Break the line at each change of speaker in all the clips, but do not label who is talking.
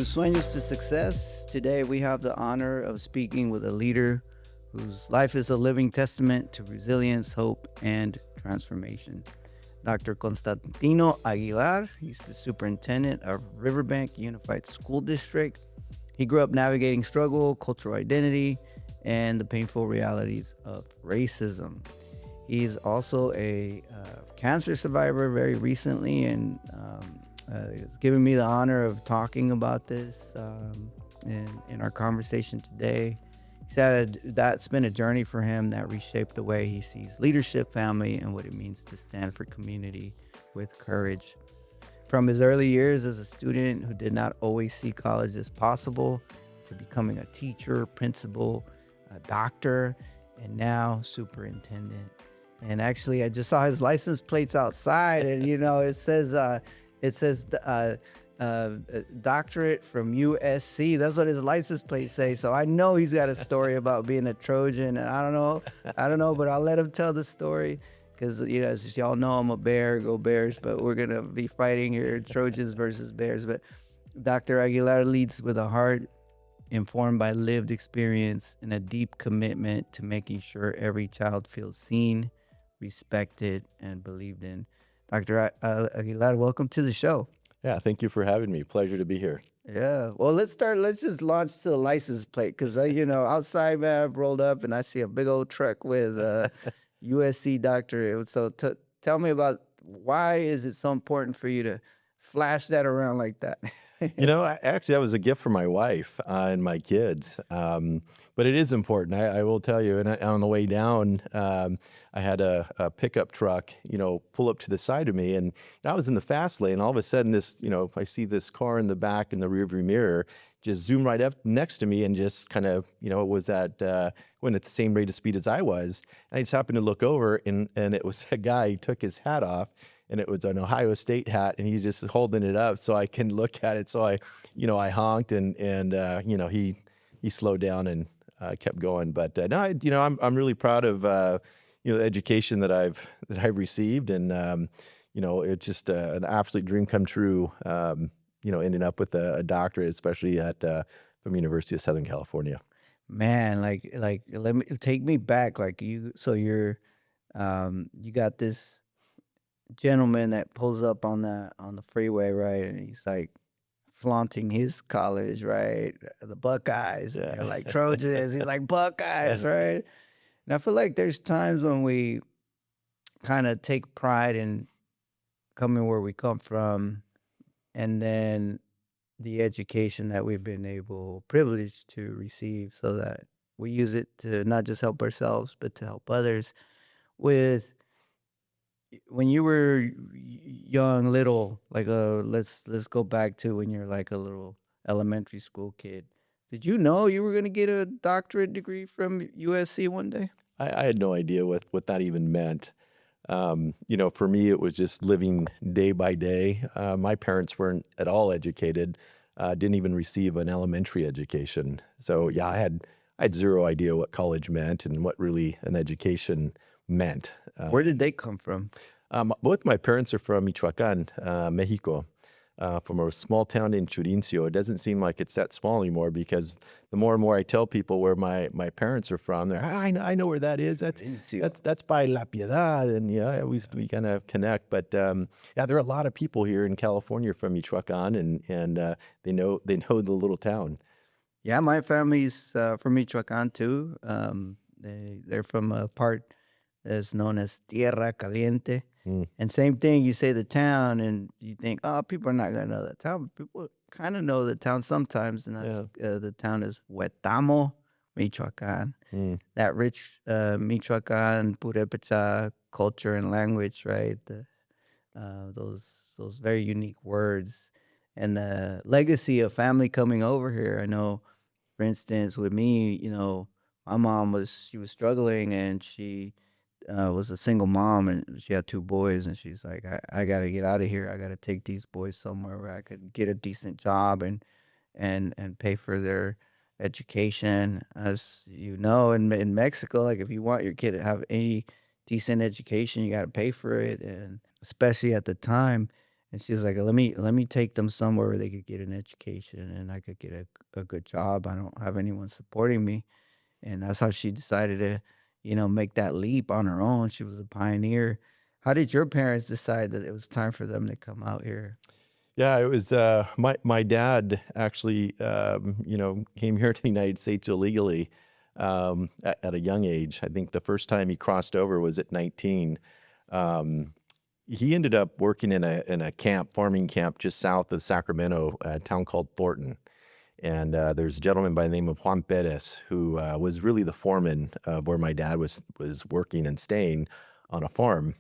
Sueños to Success. Today we have the honor of speaking with a leader whose life is a living testament to resilience, hope, and transformation. Dr. Constantino Aguilar, he's the superintendent of Riverbank Unified School District. He grew up navigating struggle, cultural identity, and the painful realities of racism. He's also a cancer survivor very recently, and it's given me the honor of talking about this in our conversation today. He said that's been a journey for him that reshaped the way he sees leadership, family, and what it means to stand for community with courage. From his early years as a student who did not always see college as possible, to becoming a teacher, principal, a doctor, and now superintendent. And actually, I just saw his license plates outside, and it says doctorate from USC. That's what his license plate say. So I know he's got a story about being a Trojan, and I don't know, but I'll let him tell the story because as y'all know, I'm a Bear, go Bears. But we're gonna be fighting here, Trojans versus Bears. But Dr. Aguilar leads with a heart informed by lived experience and a deep commitment to making sure every child feels seen, respected, and believed in. Dr. Aguilar, welcome to the show.
Yeah, thank you for having me. Pleasure to be here.
Yeah. Well, let's just launch to the license plate because, outside, man, I've rolled up and I see a big old truck with USC doctorate. So tell me about why is it so important for you to flash that around like that?
Actually, that was a gift for my wife and my kids. But it is important. I will tell you. And on the way down, I had a pickup truck, pull up to the side of me, and I was in the fast lane. All of a sudden, I see this car in the back in the rearview mirror just zoom right up next to me and just kind of, was went at the same rate of speed as I was. And I just happened to look over, and it was a guy. He took his hat off. And it was an Ohio State hat, and he's just holding it up so I can look at it. So I honked, and he slowed down and kept going. But no, I'm really proud of the education that I've received, and it's just an absolute dream come true. Ending up with a doctorate, especially from University of Southern California.
Man, like let me take me back. Like you got this gentleman that pulls up on the freeway, right? And he's like flaunting his college, right? The Buckeyes. And they're like Trojans. He's like Buckeyes, right? And I feel like there's times when we kind of take pride in coming where we come from, and then the education that we've been privileged to receive, so that we use it to not just help ourselves, but to help others. When you were young, little, like let's go back to when you're like a little elementary school kid. Did you know you were going to get a doctorate degree from USC one day?
I had no idea what that even meant. For me, it was just living day by day. My parents weren't at all educated, didn't even receive an elementary education. So yeah, I had zero idea what college meant and what really an education meant.
Where did they come from?
Both my parents are from Michoacan, Mexico, from a small town in Churincio. It doesn't seem like it's that small anymore because the more and more I tell people where my parents are from, they're, I know where that is. That's by La Piedad, and we kind of connect. But there are a lot of people here in California from Michoacan, and they know the little town.
Yeah, my family's from Michoacan too. They're from a part that's known as Tierra Caliente. And same thing, you say the town, and you think, oh, people are not going to know that town. But people kind of know the town sometimes, and that's the town is Huetamo, Michoacan. That rich Michoacan, Purepecha culture and language, right? Those very unique words. And the legacy of family coming over here. I know, for instance, with me, my mom was struggling, and she was a single mom, and she had two boys, and she's like, I got to get out of here. I got to take these boys somewhere where I could get a decent job and pay for their education. As you know, in Mexico, like if you want your kid to have any decent education, you got to pay for it, and especially at the time. And she was like, let me take them somewhere where they could get an education and I could get a good job. I don't have anyone supporting me. And that's how she decided to, make that leap on her own. She was a pioneer. How did your parents decide that it was time for them to come out here?
Yeah, it was my dad actually came here to the United States illegally at a young age. I think the first time he crossed over was at 19. Um, he ended up working in a camp, farming camp just south of Sacramento, a town called Thornton. And there's a gentleman by the name of Juan Perez who was really the foreman of where my dad was working and staying on a farm.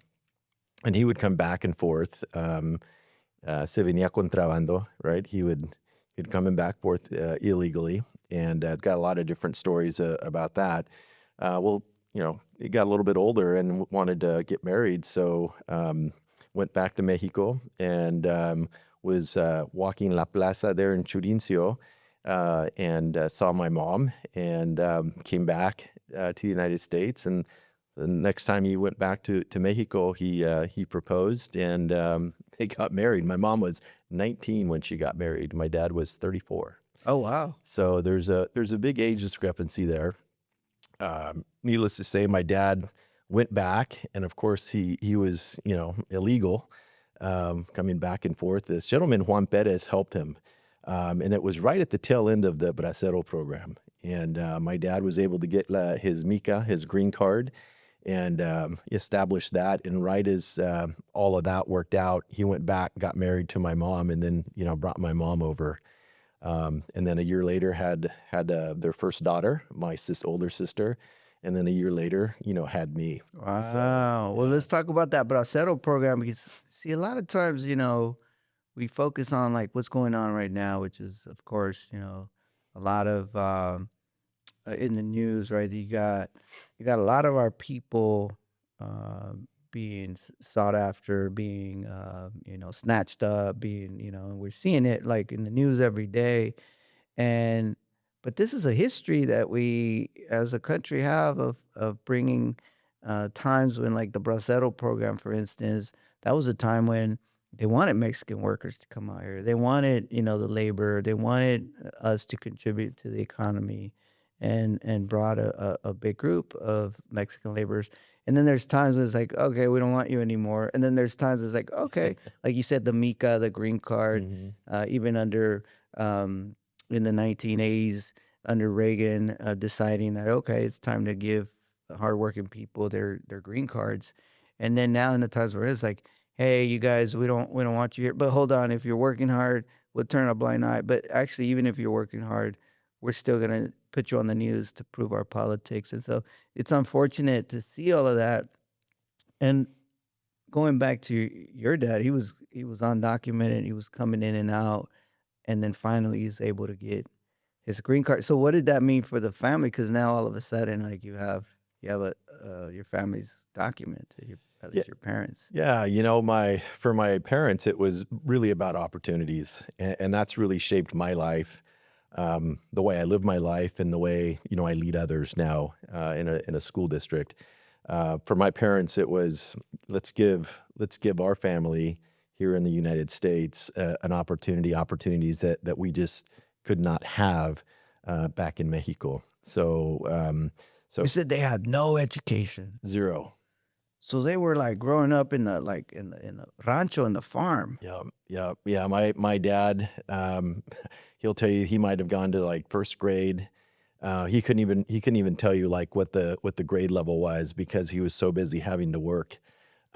And he would come back and forth. Se venía contrabando, right? He'd come and back forth illegally, and got a lot of different stories about that. Well, he got a little bit older and wanted to get married, so went back to Mexico and was walking La Plaza there in Churincio, and saw my mom, and came back to the United States. And the next time he went back to Mexico, he proposed, and they got married. My mom was 19 when she got married. My dad was 34.
Oh, wow.
So there's a big age discrepancy there. Needless to say, my dad went back, and of course he was illegal, coming back and forth. This gentleman Juan Perez helped him, and it was right at the tail end of the Bracero program. And my dad was able to get his Mica, his green card, and established that. And right as all of that worked out, he went back, got married to my mom, and then brought my mom over. And then a year later had their first daughter, my older sister, and then a year later, had me. So
Wow. Well,
yeah.
let's talk about that Bracero program because, see, a lot of times, we focus on like what's going on right now, which is, of course, a lot of in the news, right? You got a lot of our people being sought after, being snatched up, being and we're seeing it like in the news every day. And but this is a history that we as a country have of bringing times when, like, the Bracero program, for instance, that was a time when they wanted Mexican workers to come out here. They wanted, the labor. They wanted us to contribute to the economy, and brought a big group of Mexican laborers. And then there's times when it's like, okay, we don't want you anymore. And then there's times it's like, okay, like you said, the Mica, the green card,
Mhm.
even under in the 1980s under Reagan, deciding that, okay, it's time to give the hardworking people their green cards. And then now in the times where it's like, hey, you guys, we don't want you here. But hold on, if you're working hard, we'll turn a blind eye. But actually, even if you're working hard, we're still gonna put you on the news to prove our politics. And so it's unfortunate to see all of that. And going back to your dad, he was undocumented. He was coming in and out, and then finally he's able to get his green card. So what did that mean for the family? Because now all of a sudden, like, you have a your family's documented, at
Yeah,
least your parents.
yeah. My for my parents, it was really about opportunities, and that's really shaped my life, the way I live my life, and the way I lead others now in a school district. For my parents, it was let's give our family here in the United States an opportunities that we just could not have back in Mexico. So
You said they had no education,
zero.
so they were like growing up in the rancho, in the farm.
Yeah, yeah, yeah. My dad, he'll tell you he might have gone to like first grade. He couldn't even tell you like what the grade level was because he was so busy having to work,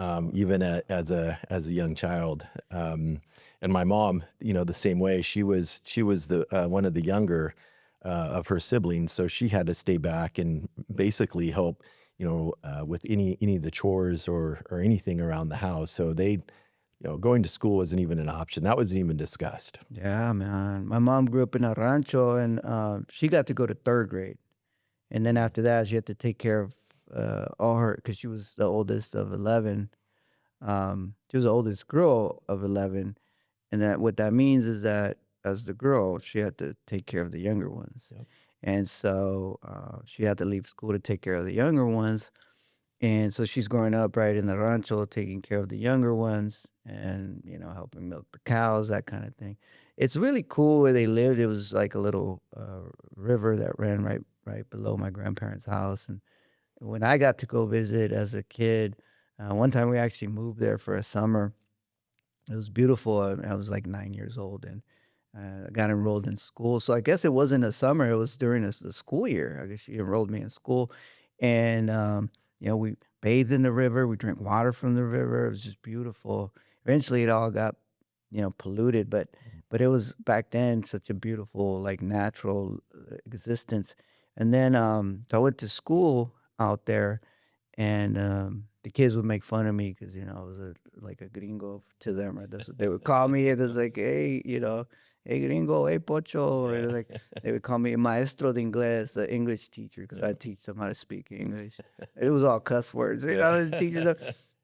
even as a young child. And my mom, the same way. She was the one of the younger of her siblings, so she had to stay back and basically help, with any of the chores or anything around the house. So going to school wasn't even an option. That wasn't even discussed.
Yeah, man. My mom grew up in a rancho, and she got to go to third grade. And then after that, she had to take care of all her, because she was the oldest of 11. She was the oldest girl of 11. And that what that means is that as the girl, she had to take care of the younger ones.
Yep.
And so she had to leave school to take care of the younger ones. And so she's growing up right in the rancho, taking care of the younger ones and, helping milk the cows, that kind of thing. It's really cool where they lived. It was like a little river that ran right below my grandparents' house. And when I got to go visit as a kid, one time we actually moved there for a summer. It was beautiful. I was like 9 years old, and I got enrolled in school. So I guess it wasn't a summer; it was during the school year. I guess she enrolled me in school, and we bathed in the river. We drank water from the river. It was just beautiful. Eventually, it all got polluted, but it was back then such a beautiful, like, natural existence. And then so I went to school out there, and the kids would make fun of me because I was like a gringo to them, right? That's what they would call me. It was like, hey, hey gringo, hey pocho, or it
Yeah.
was like they would call me maestro de inglés, the English teacher, because I teach them how to speak English. It was all cuss words,
Yeah.
the teachers.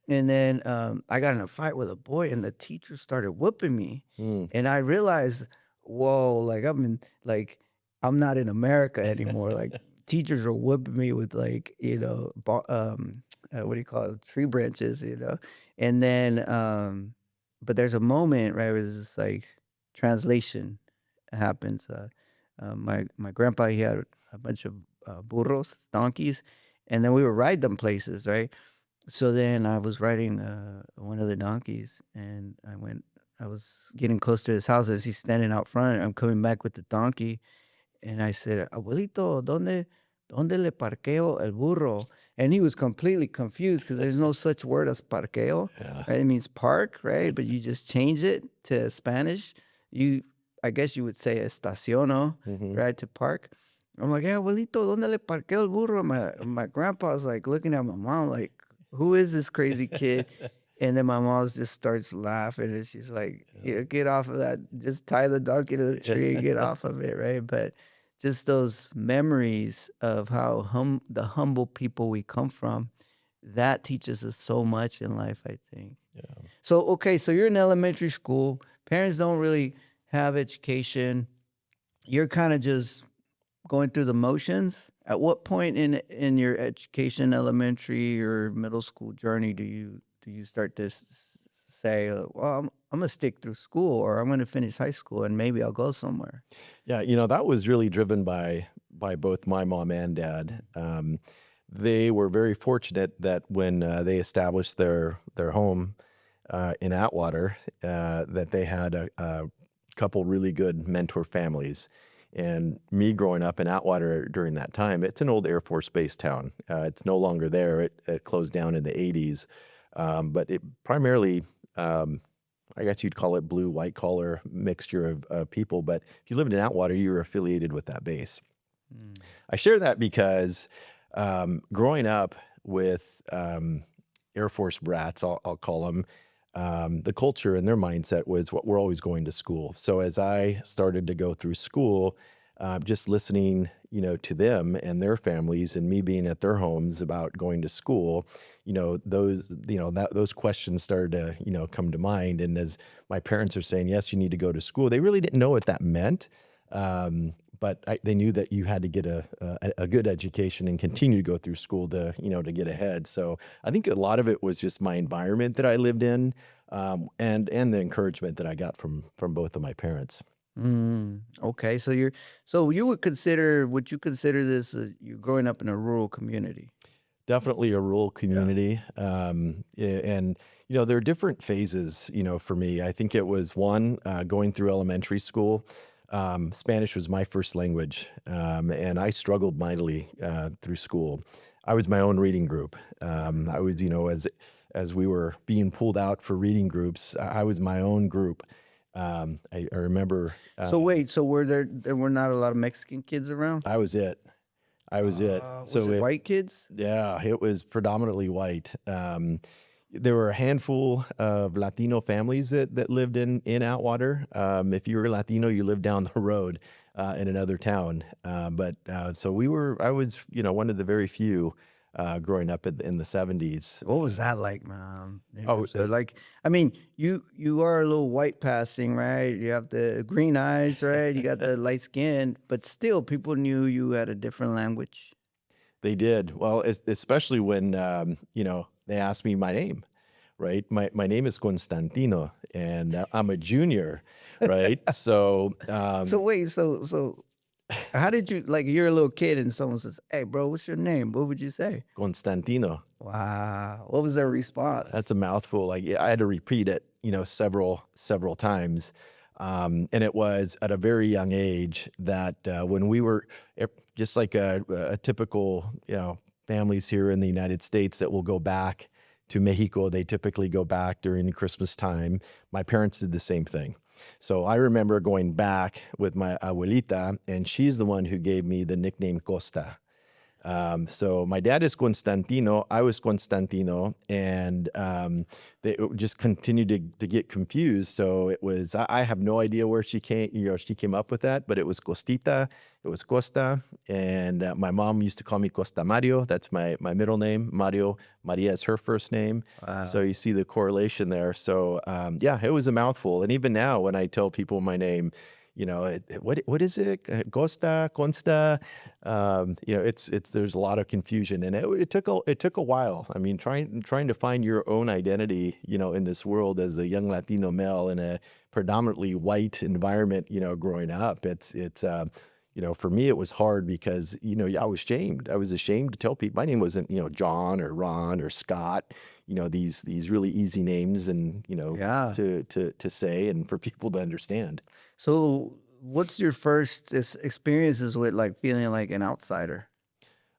And then I got in a fight with a boy, and the teacher started whooping me,
Mm.
and I realized, whoa, like I'm not in America anymore. Like teachers are whooping me with, like, what do you call it, tree branches, and then but there's a moment, right, where it's just like translation happens. My grandpa, he had a bunch of burros, donkeys, and then we would ride them places, right? So then I was riding one of the donkeys, and I was getting close to his house as he's standing out front. I'm coming back with the donkey, and I said, "Abuelito, ¿dónde le parqueo el burro?" And he was completely confused because there's no such word as parqueo,
Yeah.
right? It means park, right? But you just change it to Spanish. You, I guess you would say estaciono,
Mhm.
right, to park. I'm like, "Hey, abuelito, ¿dónde le parqueo el burro?" My grandpa's like looking at my mom like, "Who is this crazy kid?" And then my mom just starts laughing, and she's like, get off of that. Just tie the donkey to the tree and get off of it, right?" But just those memories of how the humble people we come from, that teaches us so much in life, I think.
Yeah.
So, okay, so you're in elementary school. Parents don't really have education. You're kind of just going through the motions. At what point in your education, elementary or middle school journey, do you start to say, "Well, I'm gonna stick through school, or I'm gonna finish high school, and maybe I'll go somewhere"?
Yeah, that was really driven by both my mom and dad. They were very fortunate that when they established their home in Atwater, that they had a couple really good mentor families. And me growing up in Atwater during that time, it's an old Air Force Base town. It's no longer there. It closed down in the 80s. But it primarily, I guess you'd call it blue, white collar mixture of people. But if you lived in Atwater, you were affiliated with that base.
Mm.
I share that because growing up with Air Force brats, I'll call them, the culture and their mindset was what we're always going to school. So as I started to go through school, just listening, to them and their families, and me being at their homes about going to school, those questions started to, come to mind. And as my parents are saying, yes, you need to go to school, they really didn't know what that meant. But they knew that you had to get a good education and continue to go through school to, to get ahead. So I think a lot of it was just my environment that I lived in, and the encouragement that I got from both of my parents.
Okay, so would you consider this you growing up in a rural community?
Definitely a rural
Yeah.
community, and there are different phases. For me, I think it was one going through elementary school. Spanish was my first language, and I struggled mightily through school. I was my own reading group. I was, as we were being pulled out for reading groups, I was my own group. I remember
So wait, so there were not a lot of Mexican kids around?
I was it. I was it.
Was
So
it
if
white kids?
Yeah, it was predominantly white. There were a handful of Latino families that lived in Atwater. If you were Latino, you lived down the road in another town. So I was, one of the very few growing up in the 70s.
What was that like, man?
Oh,
So, like, I mean, you are a little white passing, right? You have the green eyes, right? You got the light skin, but still, people knew you had a different language.
They did. Well, especially when, they asked me my name, right? My name is Constantino, and I'm a junior, right? So,
So wait, so how did you like? You're a little kid, and someone says, "Hey, bro, what's your name?" What would you say?
Constantino.
Wow, what was their response?
That's a mouthful. Like, yeah, I had to repeat it, several times. And it was at a very young age that when we were just like a typical, families here in the United States that will go back to Mexico, they typically go back during Christmas time. My parents did the same thing. So I remember going back with my abuelita, and she's the one who gave me the nickname Costa. So my dad is Constantino, I was Constantino, and they just continued to get confused. So it was I have no idea where she came up with that, but it was Costita, it was Costa, and my mom used to call me Costa Mario. That's my middle name. Maria is her first name. So
Wow.
you see the correlation there. So yeah, it was a mouthful. And even now, when I tell people my name, what is it? Costa, Consta. It's there's a lot of confusion, and it took a while. I mean, trying to find your own identity, in this world as a young Latino male in a predominantly white environment, growing up. For me, it was hard because, I was shamed. I was ashamed to tell people my name wasn't, John or Ron or Scott, these really easy names and,
Yeah.
to say and for people to understand.
So, what's your first experiences with like feeling like an outsider?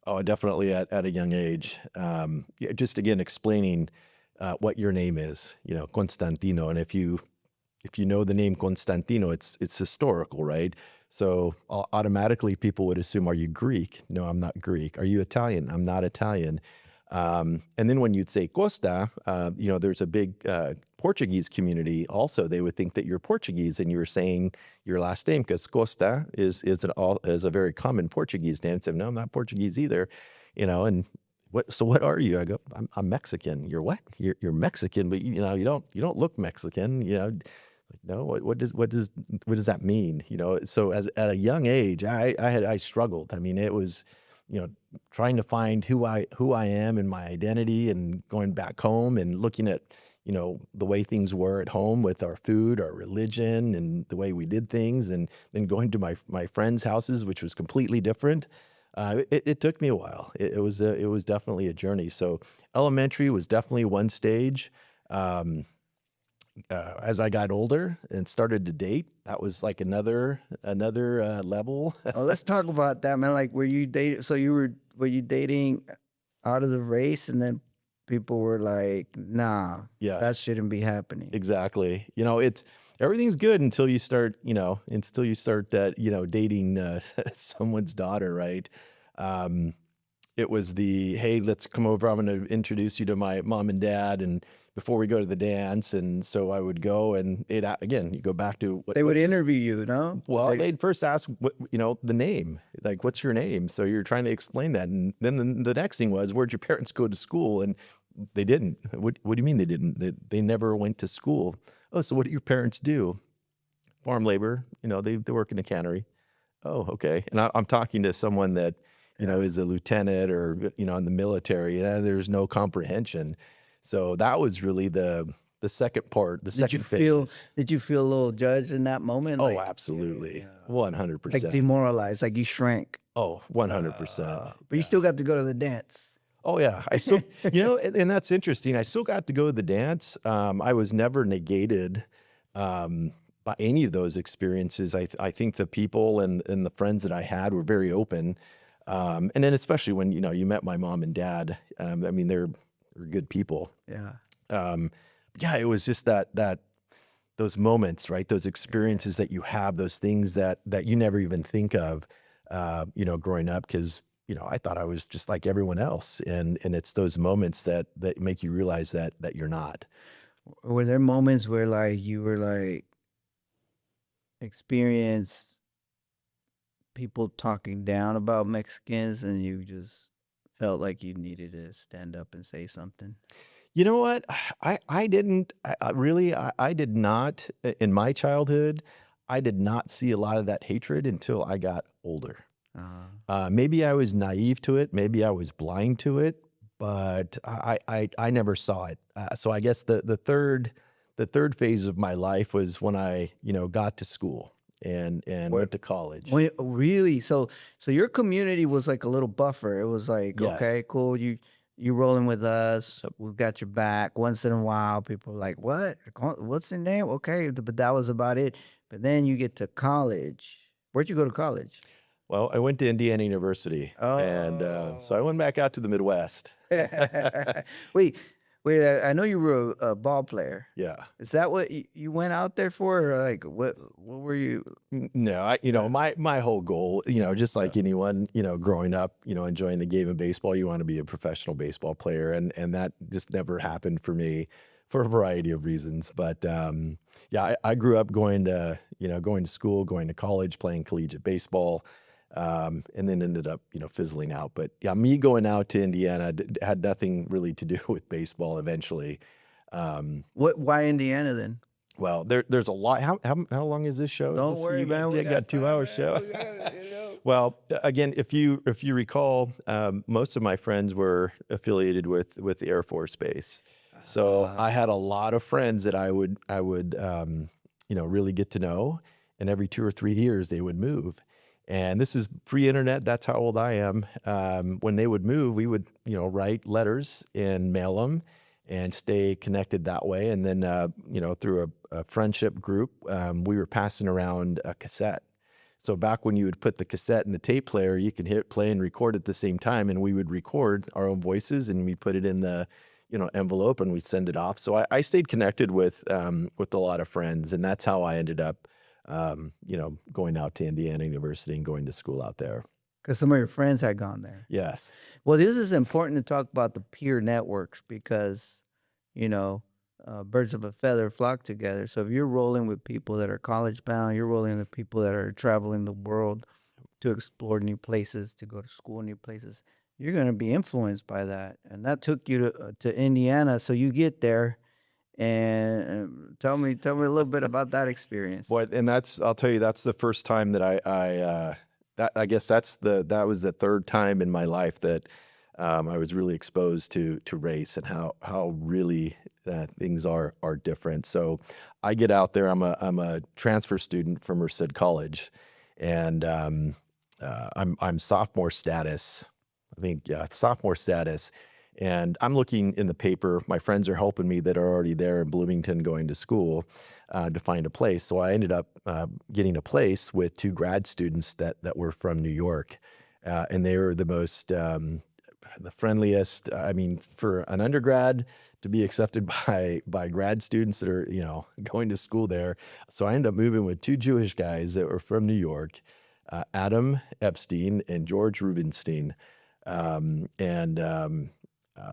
Oh, definitely at a young age. Yeah, just again explaining what your name is, Constantino, and if you know the name Constantino, it's historical, right? So automatically people would assume, are you Greek? No, I'm not Greek. Are you Italian? I'm not Italian. And then when you'd say Costa, there's a big Portuguese community. Also, they would think that you're Portuguese and you were saying your last name because Costa is a very common Portuguese name. So no, I'm not Portuguese either. And what are you? I go, I'm Mexican. You're what? You're Mexican, but you don't look Mexican. Like, no, what does that mean? So at a young age, I struggled. I mean, it was, you know, trying to find who I am and my identity, and going back home and looking at, the way things were at home with our food, our religion, and the way we did things, and then going to my friends' houses, which was completely different. It took me a while. It was definitely a journey. So elementary was definitely one stage. Um, as I got older and started to date, that was like another level.
Oh, let's talk about that, man. Like, were you dating? So were you dating out of the race, and then people were like, "Nah,
Yeah,
that shouldn't be happening."
exactly. It's everything's good until you start that, dating someone's daughter, right? Um, It was hey, let's come over. I'm going to introduce you to my mom and dad, and before we go to the dance, and so I would go, and again, you go back to
They would
what's this?
interview you, no?
Well,
Like,
they'd first ask the name, like, what's your name? So you're trying to explain that, and then the next thing was, where'd your parents go to school? And they didn't. What do you mean they didn't? They never went to school. Oh, so what do your parents do? Farm labor. They work in a cannery. Oh, okay. And I'm talking to someone that,
yeah.
is a lieutenant or, in the military, and there's no comprehension. So that was really the second part, the
Did you
second
feel?
phase.
Did you feel a little judged in that moment?
Oh,
Like,
absolutely.
yeah, like
100%.
demoralized, like you shrank.
Oh, 100%.
But you
Yeah.
still got to go to the dance.
Oh yeah. I still, and that's interesting. I still got to go to the dance. I was never negated by any of those experiences. I think the people and the friends that I had were very open. And then especially when, you met my mom and dad, I mean, they're good people.
Yeah.
Um, yeah, it was just that those moments, right? Those experiences that you have, those things that you never even think of, growing up, because I thought I was just like everyone else, and it's those moments that make you realize that you're not.
Were there moments where like you were like experienced people talking down about Mexicans, and you just felt like you needed to stand up and say something?
You know what? I didn't I did not in my childhood. I did not see a lot of that hatred until I got older. Maybe I was naive to it. Maybe I was blind to it, but I never saw it. So I guess the third phase of my life was when I, got to school and
Where,
went to college.
when really, so your community was like a little buffer. It was like,
Yes.
okay, cool, you rolling with us. We've got your back. Once in a while, people are like, what? What's your name? Okay, but that was about it. But then you get to college. Where'd you go to college?
Well, I went to Indiana University, and so I
Oh.
went back out to the Midwest.
Wait, wait. I know you were a ball player.
Yeah.
Is that what you went out there for? Or like, what were you?
No, my whole goal, just like anyone, growing up, enjoying the game of baseball, you want to be a professional baseball player, and that just never happened for me for a variety of reasons. But yeah, I grew up going to school, going to college, playing collegiate baseball, and then ended up, fizzling out. But yeah, me going out to Indiana had nothing really to do with baseball eventually. Um,
What? Why Indiana then?
well, there's a lot. How long is this show?
Don't worry, man. We
Got
got
two
time,
hour
man.
show.
We got.
Well, again, if you recall, most of my friends were affiliated with the Air Force Base, so I had a lot of friends that I would really get to know, and every 2 or 3 years they would move. And this is pre-internet. That's how old I am. When they would move, we would write letters and mail them, and stay connected that way. And then through a friendship group, we were passing around a cassette. So back when you would put the cassette in the tape player, you could hit play and record at the same time, and we would record our own voices, and we put it in the envelope, and we send it off. So I stayed connected with a lot of friends, and that's how I ended up going out to Indiana University and going to school out there.
Because some of your friends had gone there.
Yes.
Well, this is important to talk about the peer networks because, you know, birds of a feather flock together. So if you're rolling with people that are college bound, you're rolling with people that are traveling the world to explore new places, to go to school in new places, you're going to be influenced by that. And that took you to Indiana. So you get there and tell me a little bit about that experience.
Boy, and I'll tell you, that's the first time that I guess that was the third time in my life that I was really exposed to race and how really things are different. So I get out there. I'm a transfer student from Merced College, and I'm sophomore status. I think, yeah, sophomore status. And I'm looking in the paper. My friends are helping me that are already there in Bloomington going to school to find a place. So I ended up getting a place with two grad students that were from New York. And they were the most, the friendliest. I mean, for an undergrad to be accepted by grad students that are, going to school there. So I ended up moving with two Jewish guys that were from New York, Adam Epstein and George Rubenstein.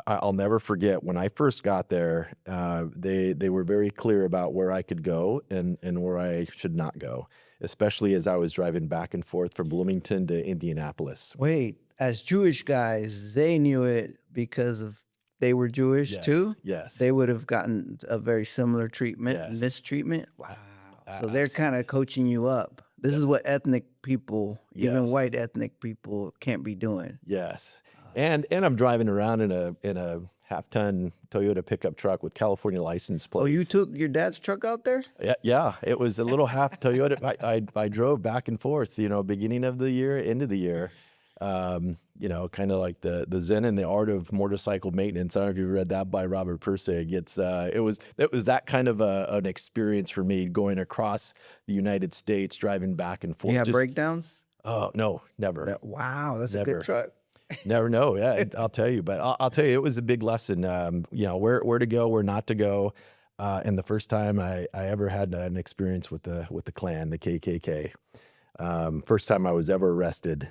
I'll never forget when I first got there. They were very clear about where I could go and where I should not go, especially as I was driving back and forth from Bloomington to Indianapolis.
Wait, as Jewish guys, they knew it because of they were Jewish too?
Yes.
They would have gotten a very similar treatment,
Yes.
mistreatment. Wow. So they're kind of coaching you up. This is what ethnic people, even
Yes.
white ethnic people, can't be doing.
Yes. And I'm driving around in a half-ton Toyota pickup truck with California license plates.
Oh, you took your dad's truck out there?
Yeah. It was a little half Toyota. I drove back and forth, beginning of the year, end of the year. Kind of like the Zen and the Art of Motorcycle Maintenance. I don't know if you've read that by Robert Pirsig. It was that kind of an experience for me, going across the United States, driving back and forth.
You have breakdowns?
Oh, no, never.
Wow, that's a
Never.
good truck.
Never know. Yeah, I'll tell you. But I'll tell you, it was a big lesson. Where to go, where not to go. And the first time I ever had an experience with the Klan, the KKK. First time I was ever arrested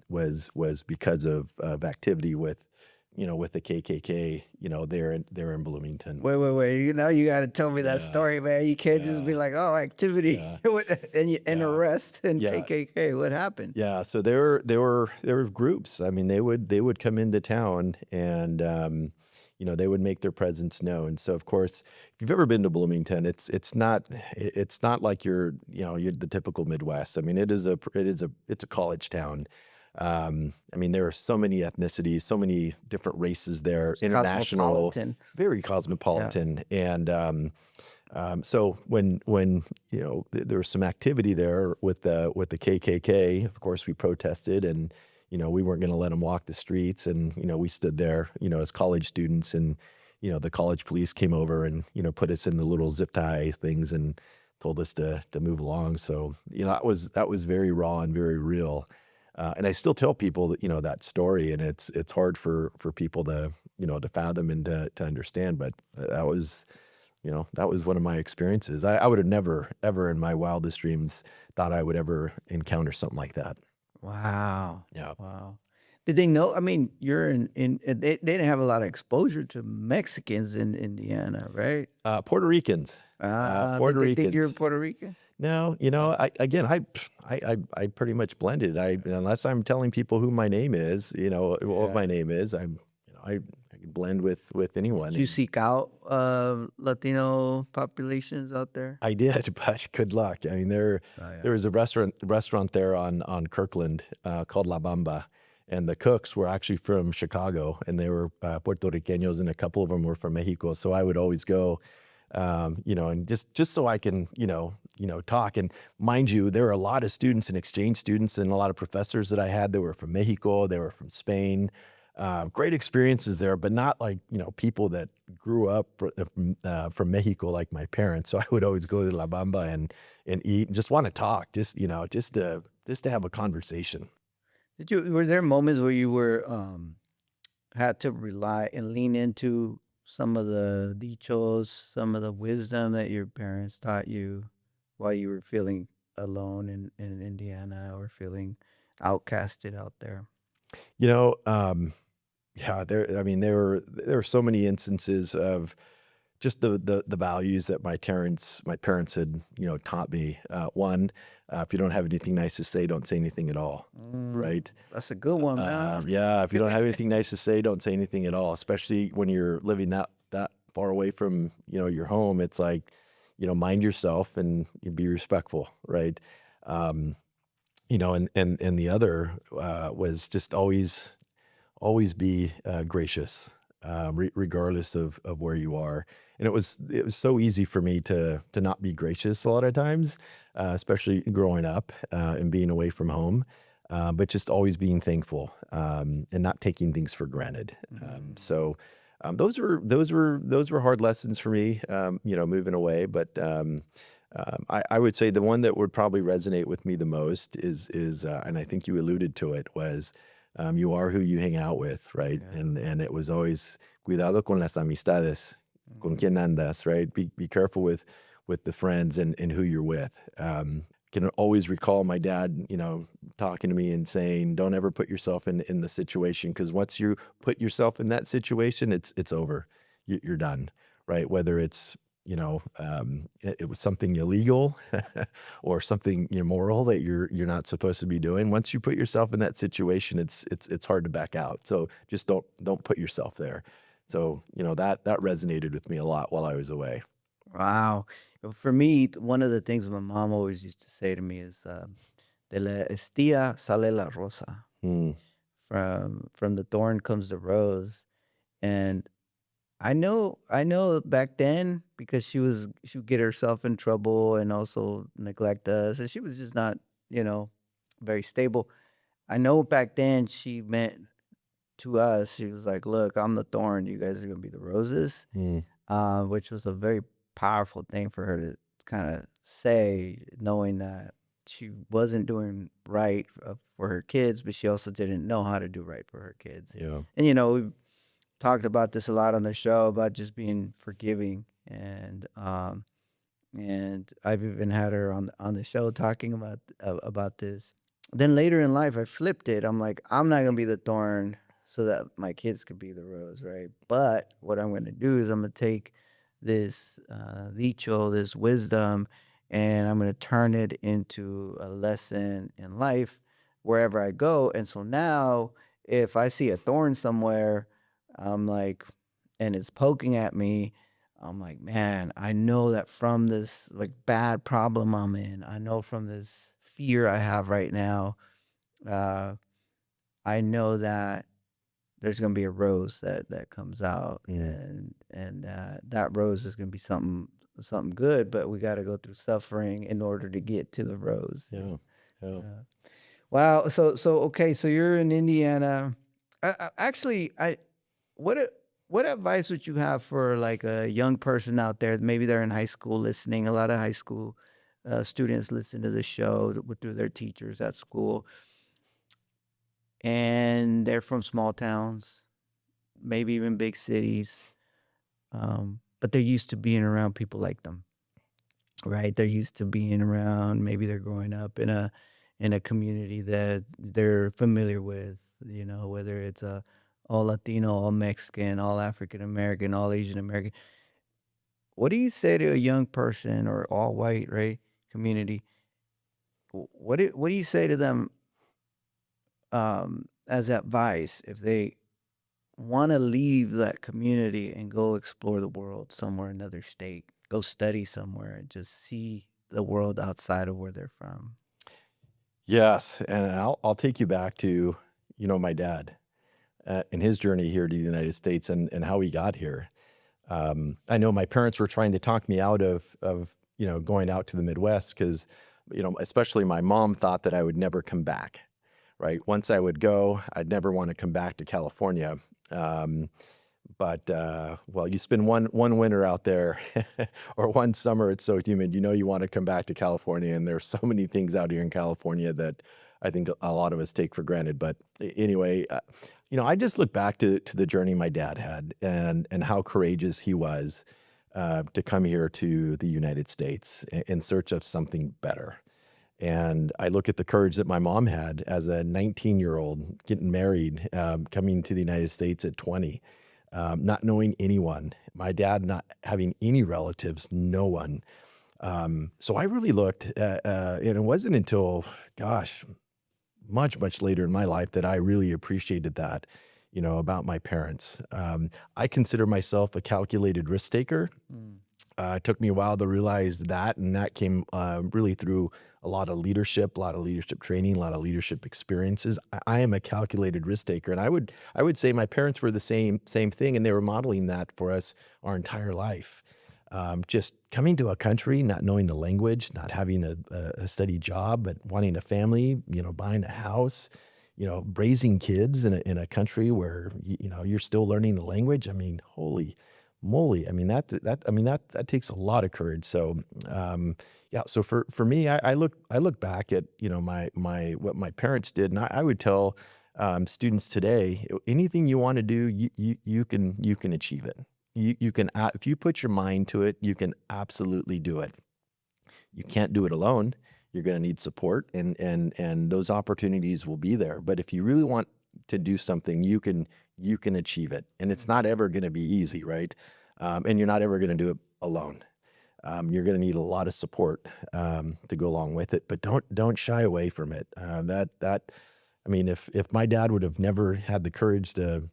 was because of activity with the KKK. There in Bloomington.
Wait. Now you got to tell me that story, man. You can't just be like, oh, activity and arrest and KKK. What happened?
Yeah, so there were groups. I mean, they would come into town, and they would make their presence known. So of course, if you've ever been to Bloomington, it's not like you're the typical Midwest. I mean, it's a college town. I mean, there are so many ethnicities, so many different races there,
It's
international,
cosmopolitan.
very
Yeah.
cosmopolitan. And so when there was some activity there with the KKK, of course we protested, and we weren't going to let them walk the streets, and we stood there, as college students, and the college police came over and put us in the little zip tie things and told us to move along. So that was very raw and very real. And I still tell people that that story, and it's hard for people to fathom and to understand. But that was one of my experiences. I would have never ever in my wildest dreams thought I would ever encounter something like that.
Wow.
Yeah.
Wow. Did they know? I mean, you're they didn't have a lot of exposure to Mexicans in Indiana, right?
Puerto Ricans.
Did
Puerto
they think you're
Ricans.
Puerto Rican?
No, I pretty much blended. Unless I'm telling people who my name is, what
Yeah.
my name is, I can blend with anyone.
Did you seek out Latino populations out there?
I did, but good luck. I mean, there
Oh yeah.
there was a restaurant there on Kirkland called La Bamba, and the cooks were actually from Chicago, and they were Puerto Ricanos, and a couple of them were from Mexico. So I would always go, and just so I can, talk. And mind you, there were a lot of students and exchange students, and a lot of professors that I had that were from Mexico, they were from Spain. Great experiences there, but not like people that grew up from Mexico like my parents. So I would always go to La Bamba and eat and just want to talk, just to have a conversation.
Were there moments where you were had to rely and lean into some of the dichos, some of the wisdom that your parents taught you while you were feeling alone in Indiana or feeling outcasted out there?
You know, yeah, I mean, there were so many instances of just the values that my parents had taught me. One, if you don't have anything nice to say, don't say anything at all,
Mm,
right?
that's a good one, man.
Yeah, if you don't have anything nice to say, don't say anything at all, especially when you're living that far away from, your home. It's like, mind yourself and you be respectful, right? Um, and the other was just always be gracious, regardless of where you are. And it was so easy for me to not be gracious a lot of times, especially growing up and being away from home. But just always being thankful, and not taking things for granted.
Mm.
So those were hard lessons for me, moving away. But I would say the one that would probably resonate with me the most is and I think you alluded to it, was you are who you hang out with, right?
Yeah.
And it was always cuidado con las amistades, con
Mm.
quien andas, right? Be careful with the friends and who you're with. Can always recall my dad, talking to me and saying, "Don't ever put yourself in the situation, because once you put yourself in that situation, it's over. You're done, right? Whether it's it was something illegal or something immoral that you're not supposed to be doing. Once you put yourself in that situation, it's hard to back out. So just don't put yourself there. So that resonated with me a lot while I was away.
Wow. For me, one of the things my mom always used to say to me is, "De la estilla sale la rosa."
Mm,
From the thorn comes the rose, and I know back then because she would get herself in trouble and also neglect us, and she was just not, you know, very stable. I know back then she meant to us, she was like, "Look, I'm the thorn, you guys are gonna be the roses,"
mm,
which was a very powerful thing for her to kind of say, knowing that she wasn't doing right for her kids, but she also didn't know how to do right for her kids.
yeah.
And we talked about this a lot on the show about just being forgiving, and I've even had her on the show talking about this. Then later in life, I flipped it. I'm like, I'm not gonna be the thorn so that my kids could be the rose, right? But what I'm gonna do is I'm gonna take this dicho, this wisdom, and I'm gonna turn it into a lesson in life wherever I go. And so now, if I see a thorn somewhere, I'm like, and it's poking at me, I'm like, man, I know that from this like bad problem I'm in, I know from this fear I have right now, uh, I know that there's gonna be a rose that comes out,
Mm,
and that rose is gonna be something good, but we got to go through suffering in order to get to the rose.
yeah. Yeah.
Uh, wow. So okay. So you're in Indiana. Actually, I what a- what advice would you have for like a young person out there? Maybe they're in high school listening. A lot of high school students listen to the show through their teachers at school, and they're from small towns, maybe even big cities. But they're used to being around people like them, right? They're used to being around. Maybe they're growing up in a community that they're familiar with. Whether it's all Latino, all Mexican, all African American, all Asian American. What do you say to a young person or all white, right, community? What do you say to them as advice if they want to leave that community and go explore the world somewhere, another state, go study somewhere and just see the world outside of where they're from?
Yes, and I'll take you back to, my dad, and his journey here to the United States and how he got here. I know my parents were trying to talk me out of going out to the Midwest because, especially my mom thought that I would never come back. Right, once I would go, I'd never want to come back to California. Um, but well, you spend one winter out there, or one summer, it's so humid. You want to come back to California, and there's so many things out here in California that I think a lot of us take for granted. But anyway, I just look back to the journey my dad had, and how courageous he was to come here to the United States in search of something better. And I look at the courage that my mom had as a 19-year-old getting married, coming to the United States at 20, not knowing anyone, my dad not having any relatives, no one. So I really looked at, and it wasn't until, gosh, much later in my life that I really appreciated that, about my parents. I consider myself a calculated risk taker.
Mm.
It took me a while to realize that, and that came really through a lot of leadership training, a lot of leadership experiences. I am a calculated risk taker, and I would say my parents were the same thing, and they were modeling that for us our entire life. Just coming to a country, not knowing the language, not having a steady job, but wanting a family, buying a house, raising kids in a country where you're still learning the language. I mean, holy moly! I mean that takes a lot of courage. So yeah. So for me, I look back at my what my parents did, and I would tell students today, anything you want to do, you can achieve it. You can if you put your mind to it, you can absolutely do it. You can't do it alone. You're going to need support, and those opportunities will be there. But if you really want to do something, you can achieve it, and it's not ever going to be easy, right? And you're not ever going to do it alone. You're going to need a lot of support to go along with it, but don't shy away from it. I mean, if my dad would have never had the courage to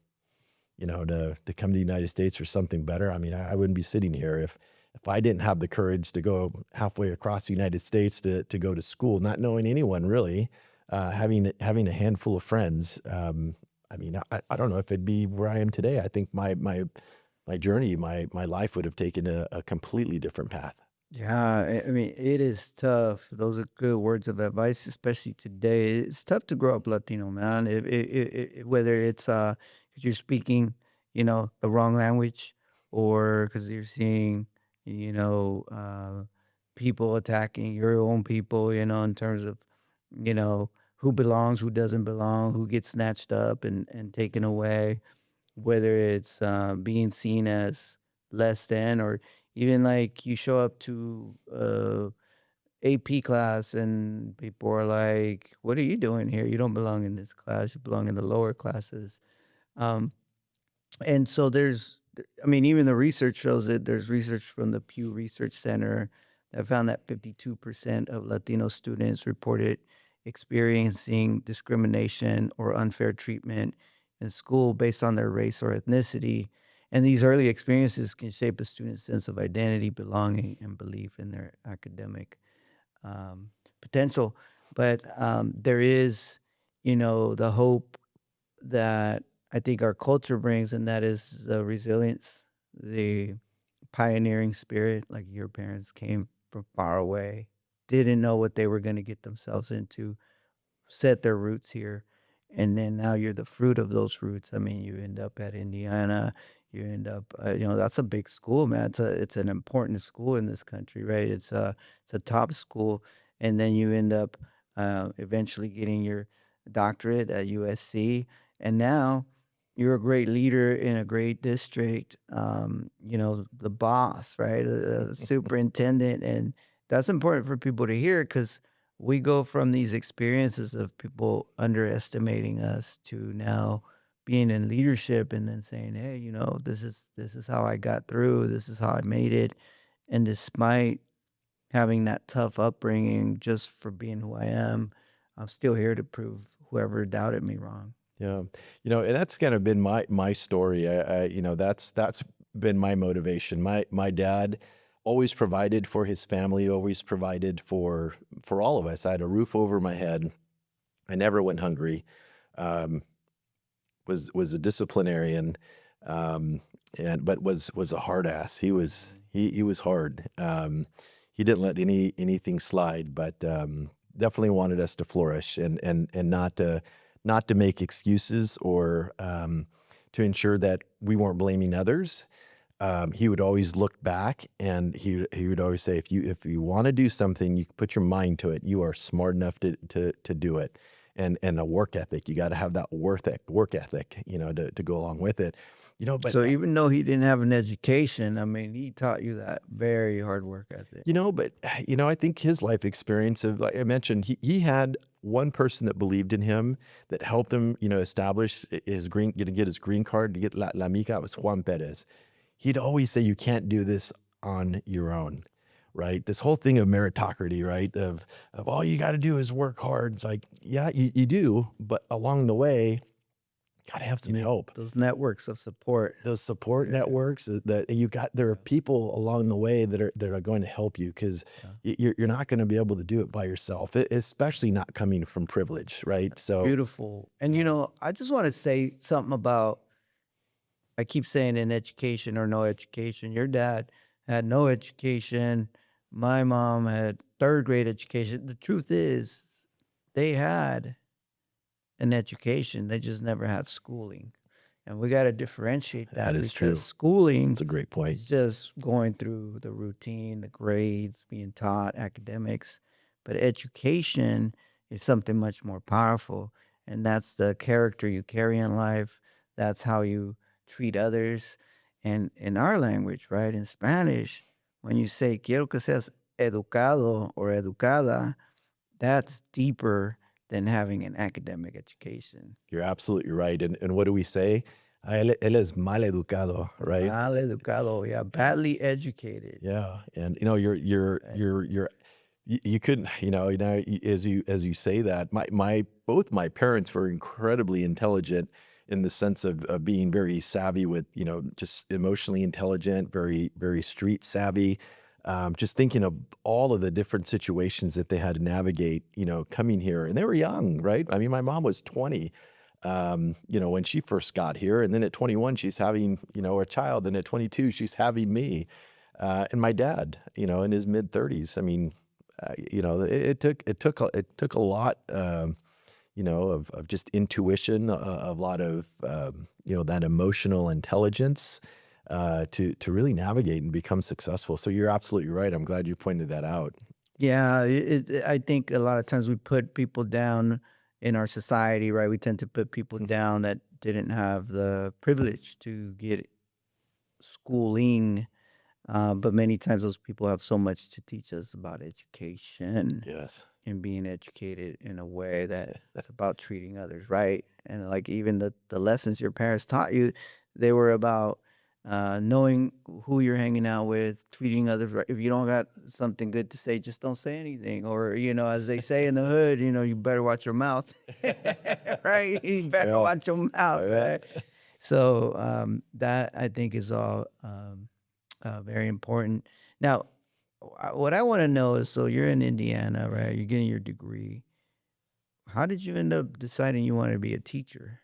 come to the United States for something better, I mean, I wouldn't be sitting here if I didn't have the courage to go halfway across the United States to go to school, not knowing anyone really, having a handful of friends. I mean, I don't know if it'd be where I am today. I think my journey, my life would have taken a completely different path.
Yeah, I mean, it is tough. Those are good words of advice, especially today. It's tough to grow up Latino, man. Whether it's 'cause you're speaking, the wrong language, or because you're seeing, you know, uh, people attacking your own people, in terms of, who belongs, who doesn't belong, who gets snatched up and taken away, whether it's being seen as less than, or even like you show up to AP class and people are like, "What are you doing here? You don't belong in this class. You belong in the lower classes." Um, and so I mean, even the research shows it. There's research from the Pew Research Center that found that 52% of Latino students reported experiencing discrimination or unfair treatment in school based on their race or ethnicity. And these early experiences can shape a student's sense of identity, belonging, and belief in their academic potential. But there is, the hope that I think our culture brings, and that is the resilience, the pioneering spirit. Like your parents came from far away, didn't know what they were going to get themselves into, set their roots here, and then now you're the fruit of those roots. I mean, you end up at Indiana, you end up, that's a big school, man. It's an important school in this country, right? It's a top school, and then you end up eventually getting your doctorate at USC, and now you're a great leader in a great district. The boss, right? The superintendent, and that's important for people to hear because we go from these experiences of people underestimating us to now being in leadership and then saying, "Hey, this is how I got through. This is how I made it." And despite having that tough upbringing, just for being who I am, I'm still here to prove whoever doubted me wrong.
Yeah. And that's kind of been my story. That's been my motivation. My dad always provided for his family, always provided for all of us. I had a roof over my head. I never went hungry. Um, was a disciplinarian, and but was a hard ass. He was hard. He didn't let anything slide, but definitely wanted us to flourish and not to make excuses or to ensure that we weren't blaming others. He would always look back and he would always say, if you want to do something, you put your mind to it. You are smart enough to do it. And a work ethic. You got to have that work ethic, to go along with it. But
So even though he didn't have an education, I mean, he taught you that very hard work ethic.
I think his life experience of, like I mentioned, he had one person that believed in him, that helped him, establish get his green card, to get La Mica. It was Juan Perez. He'd always say, you can't do this on your own, right? This whole thing of meritocracy, right? Of all you got to do is work hard. It's like, yeah, you do, but along the way, got to have some help.
Those networks of support.
Those support networks that there are people along the way that are going to help you, because you're not going to be able to do it by yourself, especially not coming from privilege, right? So
Beautiful. And I just want to say something about, I keep saying in education or no education. Your dad had no education. My mom had third grade education. The truth is, they had an education. They just never had schooling. And we got to differentiate that.
That is true.
Because schooling
that's a great point.
is just going through the routine, the grades, being taught, academics. But education is something much more powerful. And that's the character you carry in life. That's how you treat others. And in our language, right, in Spanish, when you say quiero que seas educado or educada, that's deeper than having an academic education.
You're absolutely right. And what do we say? Él es mal educado, right?
Mal educado, yeah, badly educated.
Yeah, and you couldn't, as you say that, both my parents were incredibly intelligent, in the sense of being very savvy with, just emotionally intelligent, very, very street savvy. Just thinking of all of the different situations that they had to navigate, coming here, and they were young, right? I mean, my mom was 20, when she first got here, and then at 21, she's having, a child, and at 22, she's having me, and my dad, in his mid 30s. I mean, it took a lot, of just intuition, a lot of, that emotional intelligence, to really navigate and become successful. So you're absolutely right. I'm glad you pointed that out.
Yeah, I think a lot of times we put people down in our society, right? We tend to put people down that didn't have the privilege to get schooling. But many times those people have so much to teach us about education
Yes.
and being educated in a way that that's about treating others right. And like even the lessons your parents taught you, they were about knowing who you're hanging out with, treating others right. If you don't got something good to say, just don't say anything. Or, as they say in the hood, you better watch your mouth. Right? You better
Yeah.
watch your mouth,
Yeah.
right? So that I think is all very important. Now, what I want to know is, so you're in Indiana, right? You're getting your degree. How did you end up deciding you wanted to be a teacher?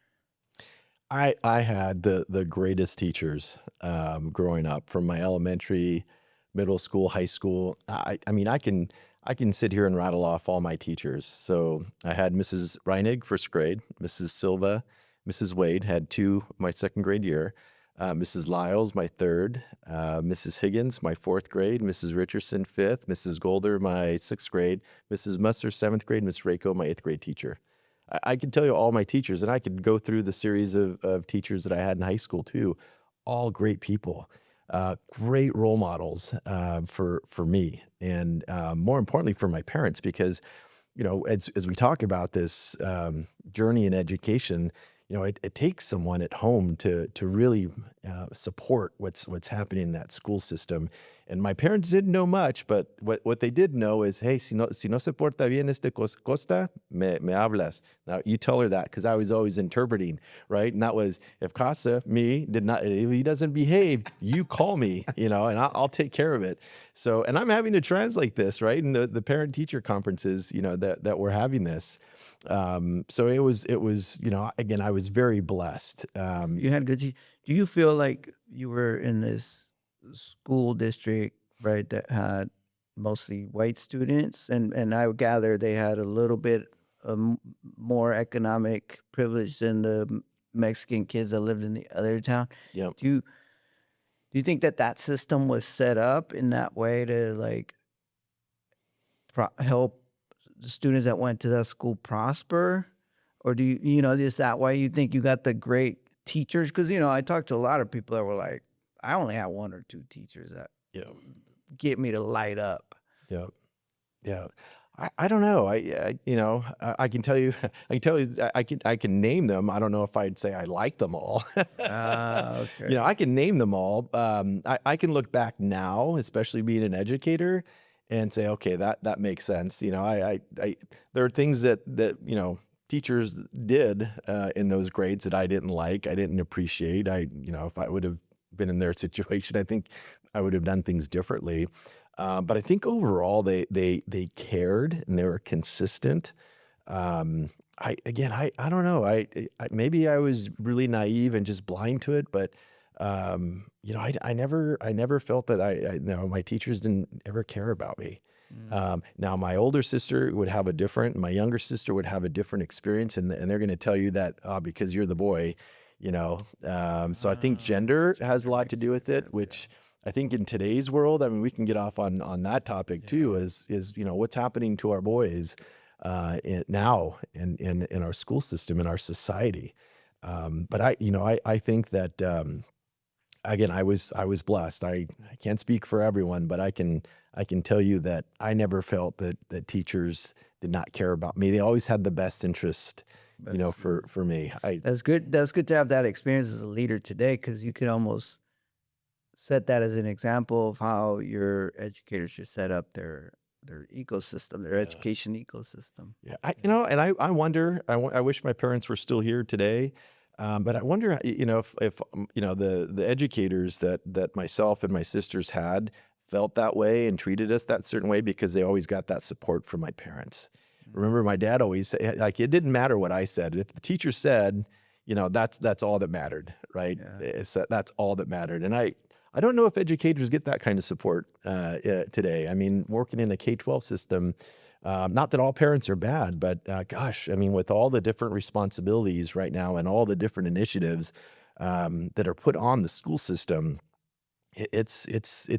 I had the greatest teachers growing up from my elementary, middle school, high school. I mean I can sit here and rattle off all my teachers. So I had Mrs. Reinig, first grade, Mrs. Silva, Mrs. Wade had two my second grade year, Mrs. Lyles my third, Mrs. Higgins my fourth grade, Mrs. Richardson fifth, Mrs. Golder my sixth grade, Mrs. Musser seventh grade, Miss Rako my eighth grade teacher. I could tell you all my teachers, and I could go through the series of teachers that I had in high school too. All great people, great role models for me, and more importantly for my parents. Because as we talk about this journey in education, it takes someone at home to really support what's happening in that school system. And my parents didn't know much, but what they did know is, hey, si no se porta bien este Costa, me hablas. Now you tell her that, because I was always interpreting, right? And that was, if Costa, me, did not, if he doesn't behave, you call me, and I'll take care of it. So, and I'm having to translate this, right? And the parent teacher conferences, that we're having this. So it was, again, I was very blessed.
You had good. Do you feel like you were in this school district, right, that had mostly white students, and I would gather they had a little bit more economic privilege than the Mexican kids that lived in the other town?
Yep.
Do you think that that system was set up in that way to like help the students that went to that school prosper? Or is that why you think you got the great teachers? Because, I talked to a lot of people that were like, I only had one or two teachers that
Yeah.
get me to light up.
Yeah. Yeah. I don't know. I can tell you, I can name them. I don't know if I'd say I like them all.
Okay.
I can name them all. I can look back now, especially being an educator, and say, okay, that makes sense. There are things that teachers did in those grades that I didn't like, I didn't appreciate. If I would have been in their situation, I think I would have done things differently. But I think overall they cared and they were consistent. I don't know. Maybe I was really naive and just blind to it, but I never felt that my teachers didn't ever care about me.
Mm.
Now my older sister would have a different, my younger sister would have a different experience, and they're going to tell you that because you're the boy, so I think gender has a
That
lot to
makes
do with it,
sense.
which I think in today's world, I mean, we can get off on that topic too, is what's happening to our boys now in our school system, in our society. But I think that again, I was blessed. I can't speak for everyone, but I can tell you that I never felt that teachers did not care about me. They always had the best interest,
That's
for me.
that's good. That's good to have that experience as a leader today, because you can almost set that as an example of how your educators should set up their ecosystem, their
Yeah.
education ecosystem.
Yeah, and I wonder. I wish my parents were still here today, but I wonder, if the educators that myself and my sisters had felt that way and treated us that certain way, because they always got that support from my parents. Remember, my dad always said, like, it didn't matter what I said. If the teacher said, that's all that mattered, right?
Yeah.
That's all that mattered. And I don't know if educators get that kind of support today. I mean, working in a K-12 system, not that all parents are bad, but gosh, I mean, with all the different responsibilities right now and all the different initiatives that are put on the school system, it's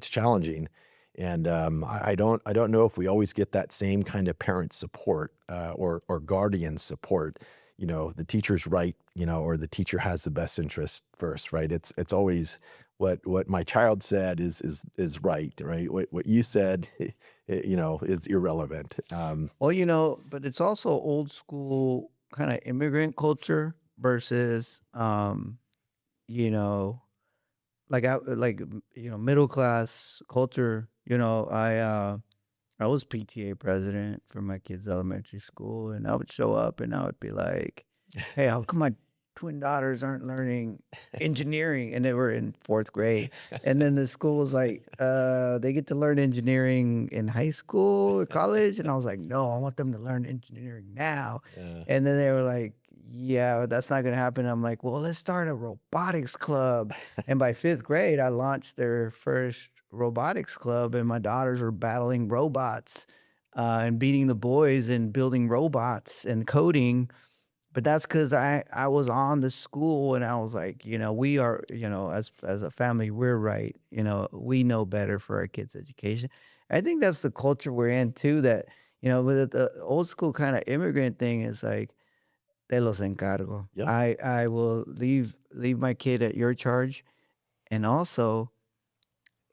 challenging. And I don't know if we always get that same kind of parent support or guardian support. The teacher's right, or the teacher has the best interest first, right? It's always what my child said is right, right? What you said, is irrelevant.
Well, but it's also old school kind of immigrant culture versus, you know, middle class culture. I was PTA president for my kids' elementary school, and I would show up and I would be like, "Hey, how come my twin daughters aren't learning engineering, and they were in fourth grade. And then the school was like, they get to learn engineering in high school or college. And I was like, no, I want them to learn engineering now.
Yeah.
And then they were like, yeah, that's not going to happen. I'm like, well, let's start a robotics club. And by fifth grade, I launched their first robotics club, and my daughters were battling robots and beating the boys and building robots and coding. But that's because I was on the school, and I was like, we are, as a family, we're right. We know better for our kids' education. I think that's the culture we're in too. That with the old school kind of immigrant thing is like, te los encargo.
Yep.
I will leave my kid at your charge, and also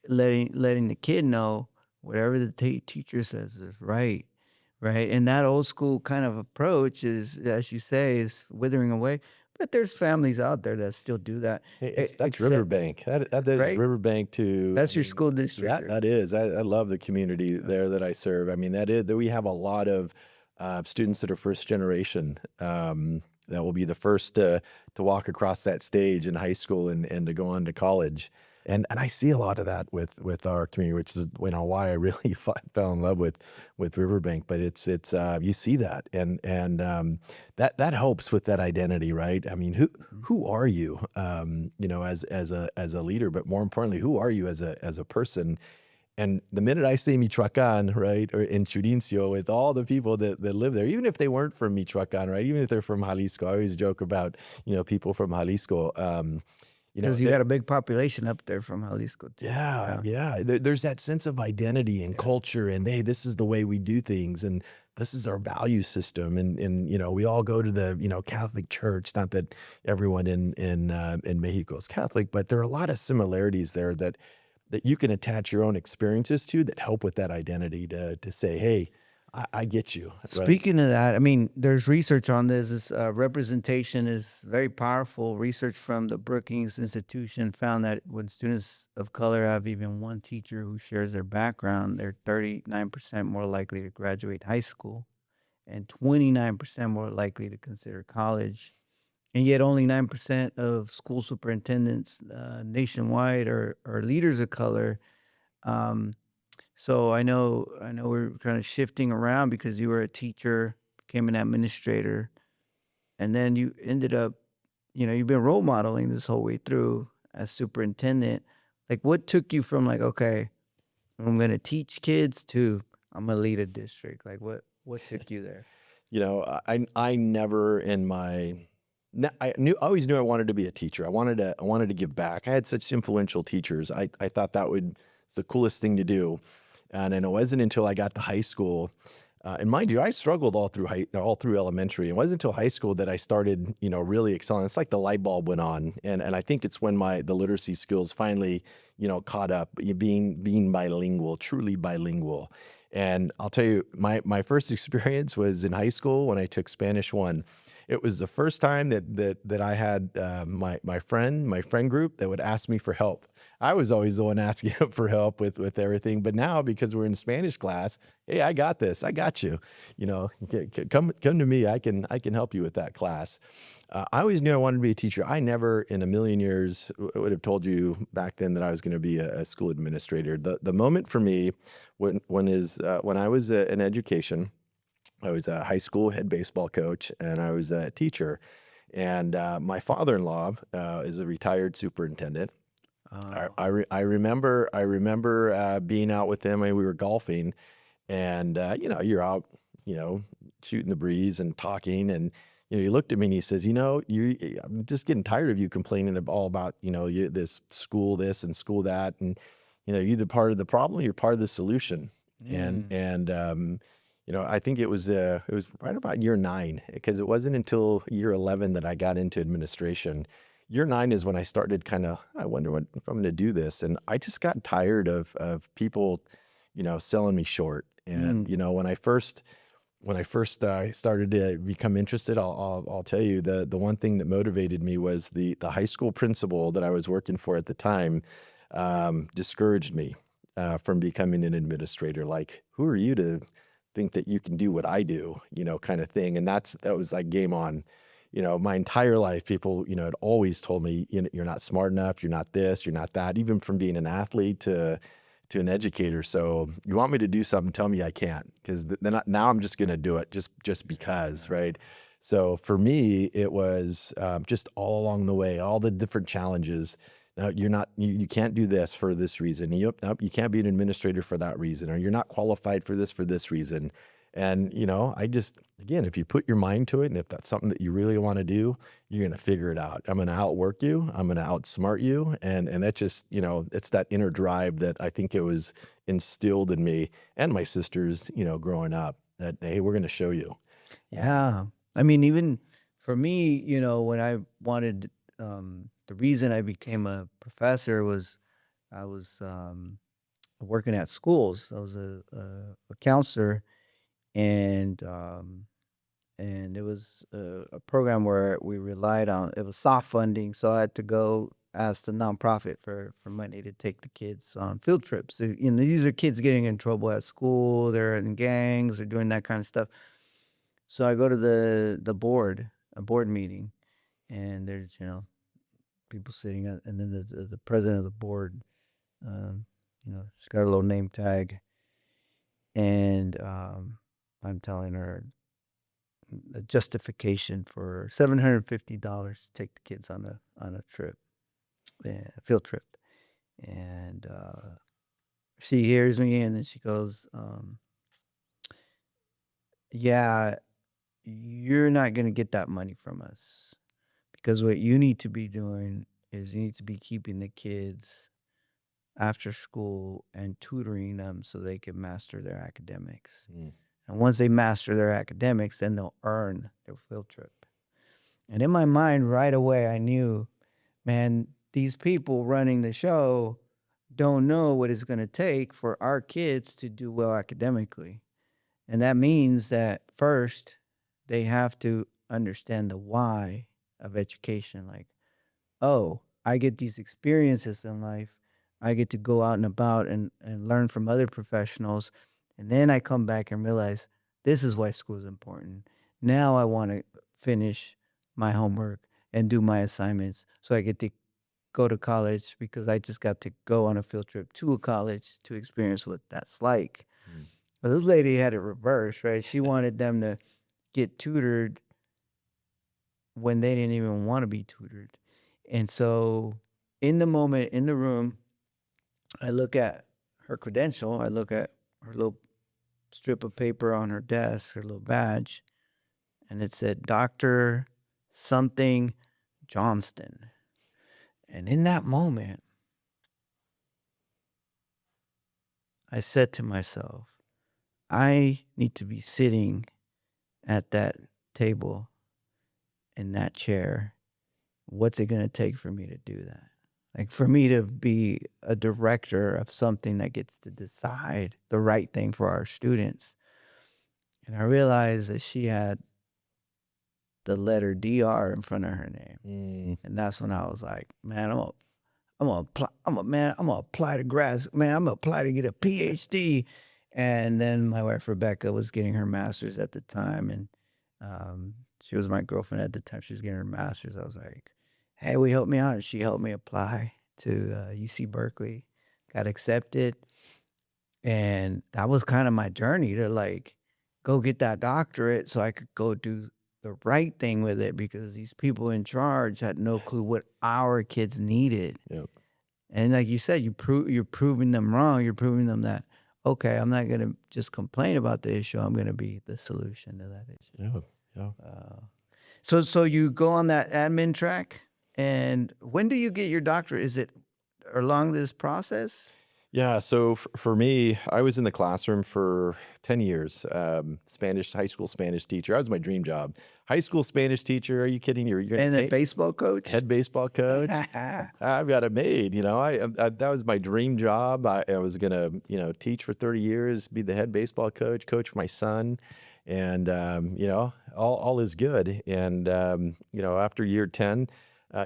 letting the kid know whatever the teacher says is right, right? And that old school kind of approach is, as you say, is withering away. But there's families out there that still do that.
Hey, that's
Except,
Riverbank. That is
right?
Riverbank to, I
That's your
mean,
school district.
that is. I love the community there that I serve. I mean, that is that we have a lot of students that are first generation. That will be the first to walk across that stage in high school and to go on to college. And I see a lot of that with our community, which is why I really fell in love with Riverbank. But it's you see that that helps with that identity, right? I mean, who are you, as a leader, but more importantly, who are you as a person? And the minute I say Michoacan, right, or in Churincio, with all the people that live there, even if they weren't from Michoacan, right, even if they're from Jalisco, I always joke about, people from Jalisco,
Because you
that,
got a big population up there from Jalisco too.
yeah,
Yeah.
yeah. There's that sense of identity and
Yeah.
culture, and hey, this is the way we do things, and this is our value system, and we all go to the Catholic Church. Not that everyone in Mexico is Catholic, but there are a lot of similarities there that you can attach your own experiences to that help with that identity to say, hey, I get you, right?
Speaking of that, I mean, there's research on this. Representation is very powerful. Research from the Brookings Institution found that when students of color have even one teacher who shares their background, they're 39% more likely to graduate high school and 29% more likely to consider college. And yet, only 9% of school superintendents nationwide are leaders of color. Um, so I know we're kind of shifting around because you were a teacher, became an administrator, and then you ended up, you've been role modeling this whole way through as superintendent. Like, what took you from like, okay, I'm gonna teach kids to I'm gonna lead a district? Like, what took you there?
I never in my I always knew I wanted to be a teacher. I wanted to give back. I had such influential teachers. I thought that would it's the coolest thing to do. And then it wasn't until I got to high school, and mind you, I struggled all through elementary. It wasn't until high school that I started, really excelling. It's like the light bulb went on, and I think it's when the literacy skills finally, caught up. Being bilingual, truly bilingual. And I'll tell you, my first experience was in high school when I took Spanish 1. It was the first time that I had my friend group that would ask me for help. I was always the one asking for help with everything, but now because we're in Spanish class, hey, I got this, I got you. Come to me. I can help you with that class. I always knew I wanted to be a teacher. I never in a million years would have told you back then that I was going to be a school administrator. The moment for me when I was in education. I was a high school head baseball coach, and I was a teacher. And my father-in-law is a retired superintendent.
Oh,
I remember being out with him, and we were golfing, and you're out, shooting the breeze and talking, and he looked at me and he says, I'm just getting tired of you complaining all about this school this and school that, and you're either part of the problem or you're part of the solution. And
mm,
I think it was right about year 9, because it wasn't until year 11 that I got into administration. Year 9 is when I started I wonder if I'm going to do this. And I just got tired of people, selling me short. And,
mm.
when I first started to become interested, I'll tell you the one thing that motivated me was the high school principal that I was working for at the time discouraged me from becoming an administrator. Like, who are you to think that you can do what I do, kind of thing. And that was like game on. my entire life, people, had always told me, you're not smart enough, you're not this, you're not that, even from being an athlete to an educator. So you want me to do something, tell me I can't, because then now I'm just going to do it just because, right? So for me, it was just all along the way, all the different challenges. Now you can't do this for this reason. Nope, you can't be an administrator for that reason, or you're not qualified for this reason. And, I just, again, if you put your mind to it, and if that's something that you really want to do, you're going to figure it out. I'm going to outwork you. I'm going to outsmart you. And that just, it's that inner drive that I think it was instilled in me and my sisters, growing up, that, hey, we're going to show you.
Yeah. I mean, even for me, when I wanted, the reason I became a professor was I was working at schools. I was a counselor, and it was a program where we relied on, it was soft funding, so I had to go ask the nonprofit for money to take the kids on field trips. So, these are kids getting in trouble at school, they're in gangs, they're doing that kind of stuff. So I go to the board, a board meeting, and there's people sitting and then the president of the board, she's got a little name tag, and I'm telling her a justification for $750 to take the kids on a trip, a field trip, and she hears me, and then she goes, "Yeah, you're not gonna get that money from us, because what you need to be doing is you need to be keeping the kids after school and tutoring them so they can master their academics.
Mm.
And once they master their academics, then they'll earn their field trip." And in my mind, right away, I knew, man, these people running the show don't know what it's going to take for our kids to do well academically. And that means that first, they have to understand the why of education. Like, oh, I get these experiences in life. I get to go out and about and learn from other professionals. And then I come back and realize this is why school is important. Now I want to finish my homework and do my assignments so I get to go to college, because I just got to go on a field trip to a college to experience what that's like.
Mm.
But this lady had it reversed, right? She wanted them to get tutored when they didn't even want to be tutored. And so in the moment, in the room, I look at her credential, I look at her little strip of paper on her desk, her little badge, and it said Dr. something Johnston. And in that moment, I said to myself, I need to be sitting at that table in that chair. What's it going to take for me to do that? Like, for me to be a director of something that gets to decide the right thing for our students. And I realized that she had the letter DR in front of her name.
Mm.
And that's when I was like, man, I'm gonna apply to man, I'm gonna apply to get a PhD. And then my wife Rebecca was getting her master's at the time, and she was my girlfriend at the time. She was getting her master's. I was like, hey, will you help me out? And she helped me apply to UC Berkeley, got accepted. And that was kind of my journey to like go get that doctorate so I could go do the right thing with it, because these people in charge had no clue what our kids needed.
Yep.
And like you said, you're proving them wrong. You're proving them that, okay, I'm not going to just complain about the issue. I'm going to be the solution to that issue.
Yeah.
So you go on that admin track, and when do you get your doctorate? Is it along this process?
Yeah. So for me, I was in the classroom for 10 years, high school Spanish teacher. That was my dream job. High school Spanish teacher. Are you kidding? You're
And a baseball coach?
head baseball coach. I've got it made. That was my dream job. I was gonna, teach for 30 years, be the head baseball coach my son, and all is good. And after year 10,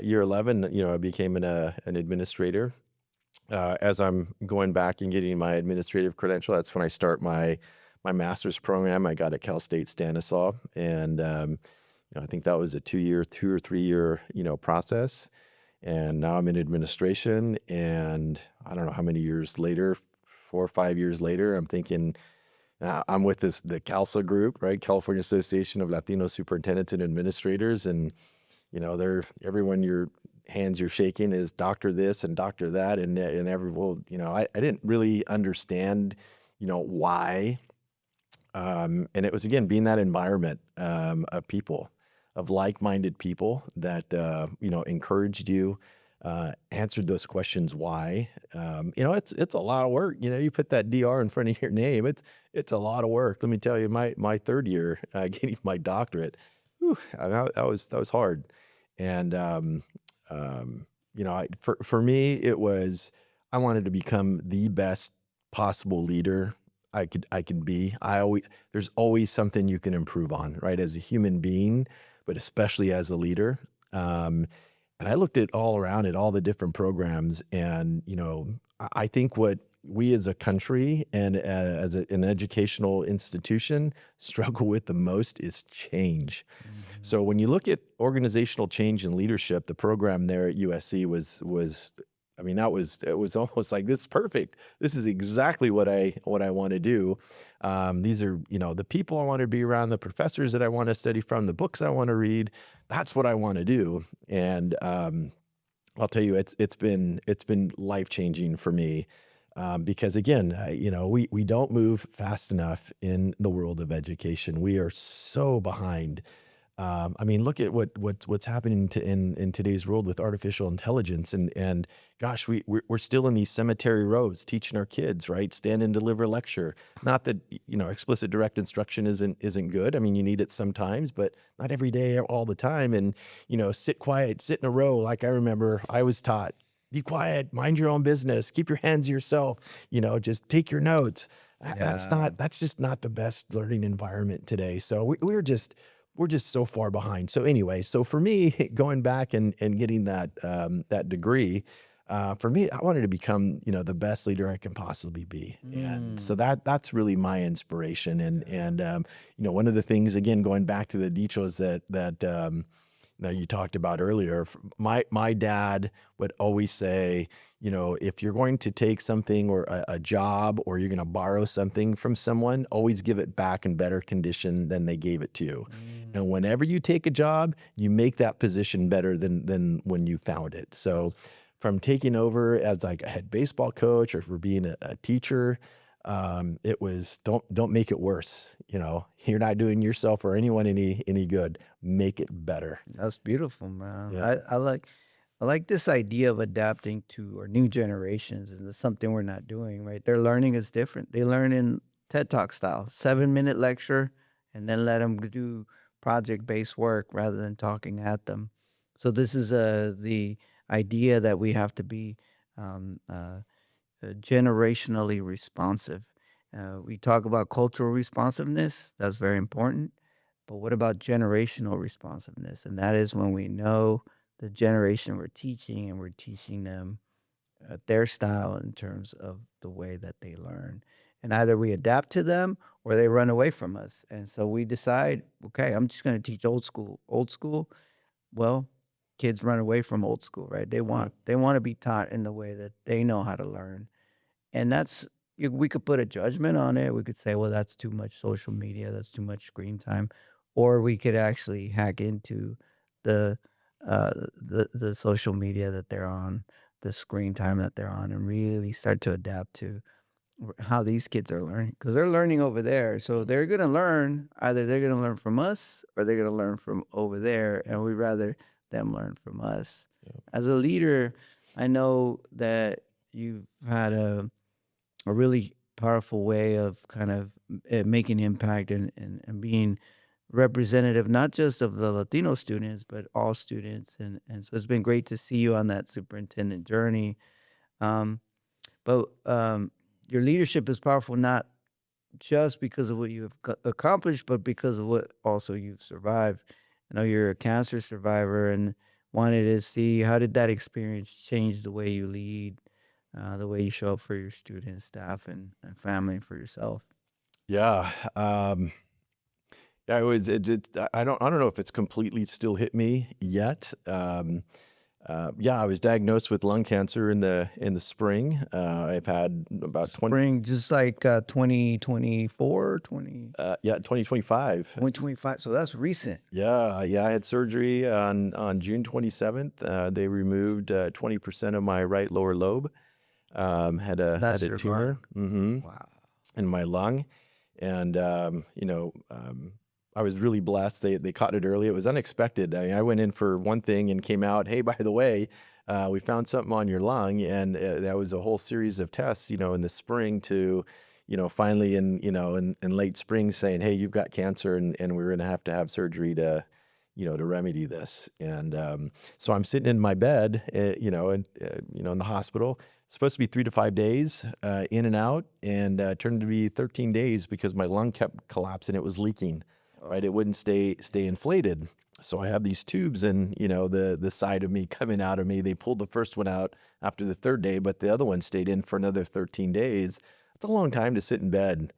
year 11, I became an administrator. As I'm going back and getting my administrative credential, that's when I start my master's program I got at Cal State Stanislaus. And I think that was a 2 or 3 year, process. And now I'm in administration, and I don't know how many years later, 4 or 5 years later, I'm thinking, I'm with the CALSA group, right? California Association of Latino Superintendents and Administrators. And, they're everyone your hands you're shaking is doctor this and doctor that. And well, I didn't really understand, why. And it was, again, being that environment of people, of like-minded people that, encouraged you, answered those questions why. It's a lot of work. You put that DR in front of your name. It's a lot of work. Let me tell you, my third year getting my doctorate, whew, that was hard. And for me, it was, I wanted to become the best possible leader I can be. There's always something you can improve on, right? As a human being, but especially as a leader. Um, and I looked at all around at all the different programs, and I think what we as a country and as an educational institution struggle with the most is change.
Mhm.
So when you look at organizational change and leadership, the program there at USC was, I mean, it was almost like, this is perfect. This is exactly what I want to do. These are, the people I want to be around, the professors that I want to study from, the books I want to read. That's what I want to do. And I'll tell you, it's been life changing for me. Because, again, we don't move fast enough in the world of education. We are so behind. I mean, look at what's happening in today's world with artificial intelligence, and gosh, we're still in these cemetery roads teaching our kids, right? Stand and deliver a lecture. Not that explicit direct instruction isn't good. I mean, you need it sometimes, but not every day, all the time. And sit quiet, sit in a row, like I remember I was taught. Be quiet, mind your own business, keep your hands to yourself. Just take your notes.
Yeah.
That's just not the best learning environment today. So we're just so far behind. So anyway, so for me, going back and getting that degree, for me, I wanted to become, the best leader I can possibly be. And so
Mm.
that's really my inspiration. One of the things, again, going back to the dichos that you talked about earlier, my dad would always say, if you're going to take something or a job, or you're going to borrow something from someone, always give it back in better condition than they gave it to you. And
Mm.
whenever you take a job, you make that position better than when you found it. So from taking over as like a head baseball coach, or for being a teacher, it was, don't make it worse. You're not doing yourself or anyone any good. Make it better.
That's beautiful, man.
Yeah.
I like this idea of adapting to our new generations, and it's something we're not doing, right? Their learning is different. They learn in TED Talk style, 7-minute lecture, and then let them do project-based work rather than talking at them. So this is the idea that we have to be um, uh, generationally responsive. We talk about cultural responsiveness. That's very important. But what about generational responsiveness? And that is when we know the generation we're teaching, and we're teaching them their style in terms of the way that they learn. And either we adapt to them or they run away from us. And so we decide, okay, I'm just going to teach old school. Old school, well, kids run away from old school, right? They
Yeah.
want to be taught in the way that they know how to learn. And we could put a judgment on it. We could say, well, that's too much social media, that's too much screen time, or we could actually hack into the the social media that they're on, the screen time that they're on, and really start to adapt to how these kids are learning, because they're learning over there. So they're gonna learn, either they're gonna learn from us or they're gonna learn from over there,
Yeah.
and we rather them learn from us.
Yeah.
As a leader, I know that you've had a really powerful way of kind of making impact, and being representative, not just of the Latino students, but all students. And so it's been great to see you on that superintendent journey. Um, but your leadership is powerful, not just because of what you have accomplished, but because of what also you've survived. I know you're a cancer survivor, and wanted to see, how did that experience change the way you lead, the way you show up for your students, staff, and family, and for yourself.
Yeah. Yeah, I don't know if it's completely still hit me yet. Yeah, I was diagnosed with lung cancer in the spring. I've had about 20,
Spring, just like 2024,
yeah, 2025.
2025. So that's recent.
Yeah, I had surgery on June 27th. They removed 20% of my right lower lobe. Had
That's
a
your
tumor,
lung. Wow.
in my lung, and I was really blessed. They caught it early. It was unexpected. I went in for one thing and came out, hey, by the way, we found something on your lung, and that was a whole series of tests, in the spring to, finally in late spring saying, hey, you've got cancer, and we're going to have surgery to remedy this. And so I'm sitting in my bed, in the hospital. It's supposed to be 3 to 5 days in and out, and turned to be 13 days because my lung kept collapsing. It was leaking, right?
Oh,
It wouldn't stay inflated. So I have these tubes in, the side of me coming out of me. They pulled the first one out after the third day, but the other one stayed in for another 13 days. It's a long time to sit in bed.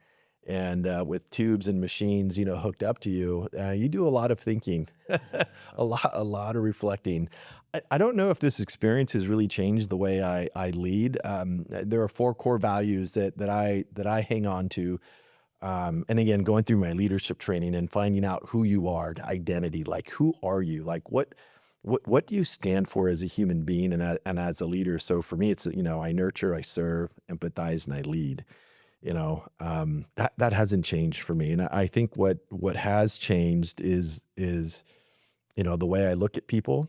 And with tubes and machines, hooked up to you, you do a lot of thinking,
yeah.
a lot of reflecting. I don't know if this experience has really changed the way I lead. There are four core values that I hang on to. And again, going through my leadership training and finding out who you are, the identity, like who are you, like what do you stand for as a human being and as a leader? So for me, it's I nurture, I serve, empathize, and I lead. That hasn't changed for me, and I think what has changed is the way I look at people.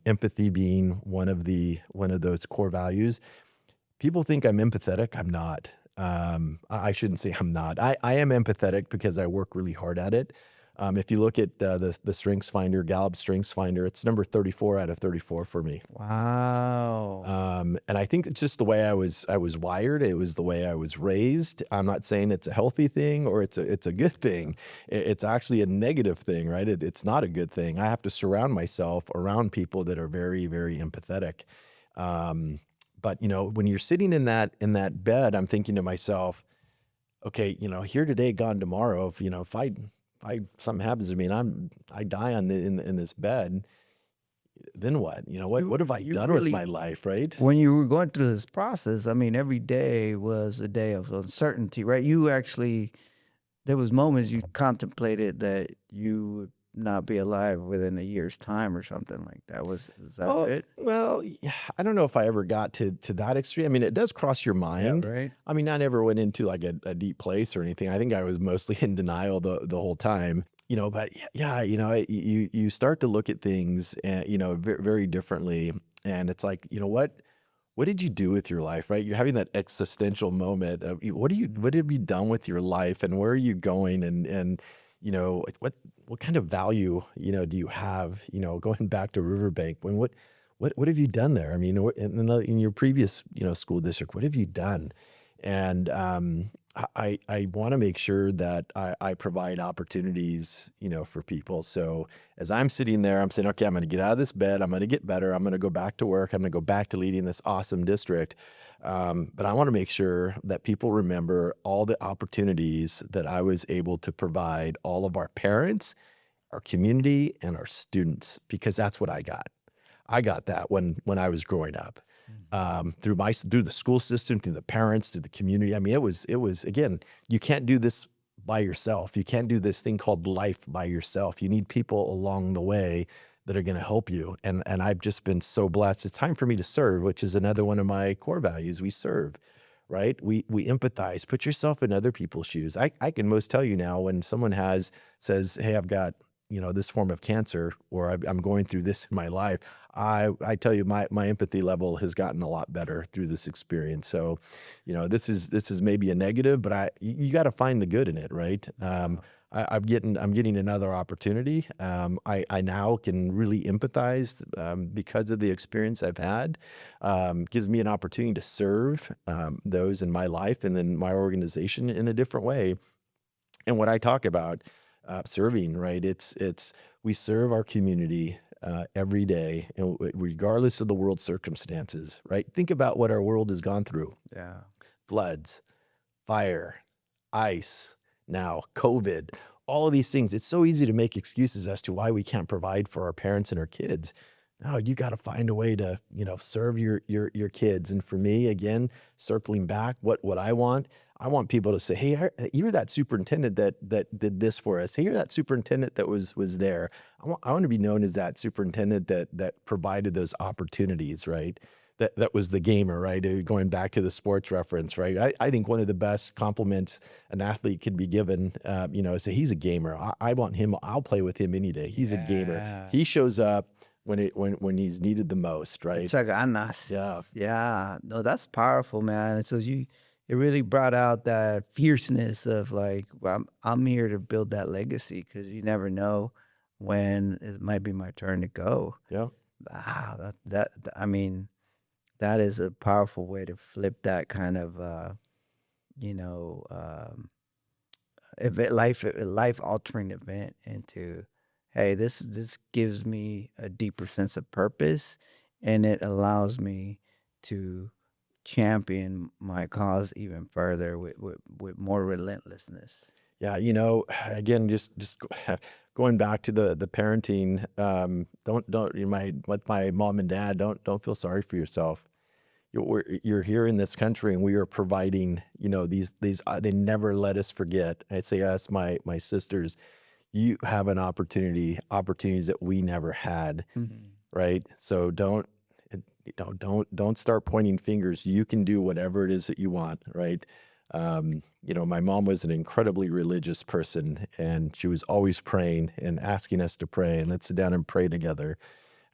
Empathy being one of those core values. People think I'm empathetic. I'm not. I shouldn't say I'm not. I am empathetic because I work really hard at it. If you look at the Strengths Finder, Gallup Strengths Finder, it's number 34 out of 34 for me.
Wow.
And I think it's just the way I was wired. It was the way I was raised. I'm not saying it's a healthy thing or it's a good thing. It's actually a negative thing, right? It's not a good thing. I have to surround myself around people that are very, very empathetic. Um, but when you're sitting in that bed, I'm thinking to myself, okay, here today, gone tomorrow. If something happens to me and I die in this bed, then what? What have I
You
done with
really,
my life, right?
when you were going through this process, I mean, every day was a day of uncertainty, right? You actually, there was moments you contemplated that you would not be alive within a year's time or something like that. Was that
Well,
it?
well, yeah, I don't know if I ever got to that extreme. I mean, it does cross your
Yeah,
mind.
right.
I mean, I never went into like a deep place or anything. I think I was mostly in denial the whole time. But yeah, you start to look at things, very, very differently, and it's like, what did you do with your life, right? You're having that existential moment of what have you done with your life, and where are you going, and what kind of value do you have, going back to Riverbank, when what have you done there? I mean, in your previous school district, what have you done? And I want to make sure that I provide opportunities, for people. So as I'm sitting there, I'm saying, okay, I'm going to get out of this bed. I'm going to get better. I'm going to go back to work. I'm going to go back to leading this awesome district. But I want to make sure that people remember all the opportunities that I was able to provide all of our parents, our community, and our students, because that's what I got. I got that when I was growing up, through the school system, through the parents, through the community. I mean, it was again. You can't do this by yourself. You can't do this thing called life by yourself. You need people along the way that are going to help you. And I've just been so blessed. It's time for me to serve, which is another one of my core values. We serve, right? We empathize. Put yourself in other people's shoes. I can most tell you now when someone says, "Hey, I've got this form of cancer, or I'm going through this in my life." I tell you, my empathy level has gotten a lot better through this experience. So, this is maybe a negative, but you got to find the good in it, right?
Yeah.
I'm getting another opportunity. I now can really empathize, because of the experience I've had. Gives me an opportunity to serve, those in my life and then my organization in a different way. And what I talk about, serving, right? It's we serve our community every day, and regardless of the world circumstances, right? Think about what our world has gone through:
Yeah.
floods, fire, ice, now COVID. all of these things. It's so easy to make excuses as to why we can't provide for our parents and our kids. No, you got to find a way to, serve your kids. And for me, again, circling back, what I want people to say, "Hey, you're that superintendent that did this for us. Hey, you're that superintendent that was there." I want to be known as that superintendent that provided those opportunities, right? That was the gamer, right? Going back to the sports reference, right? I think one of the best compliments an athlete could be given, is that he's a gamer. I want him. I'll play with him any day. He's a gamer.
Yeah.
He shows up when he's needed the most, right?
Echa
Yeah.
ganas. Yeah. No, that's powerful, man. And so it really brought out that fierceness of like, well, I'm here to build that legacy because you never know when it might be my turn to go.
Yeah.
Wow, I mean, that is a powerful way to flip that kind of you know, event, life altering event into, hey, this gives me a deeper sense of purpose, and it allows me to champion my cause even further with more relentlessness.
Yeah, again, just going back to the parenting, don't with my mom and dad, don't feel sorry for yourself. You're here in this country, and we are providing, these they never let us forget. I say us, my sisters, you have an opportunities that we never had,
Mhm.
right? So don't start pointing fingers. You can do whatever it is that you want, right? My mom was an incredibly religious person, and she was always praying and asking us to pray and let's sit down and pray together.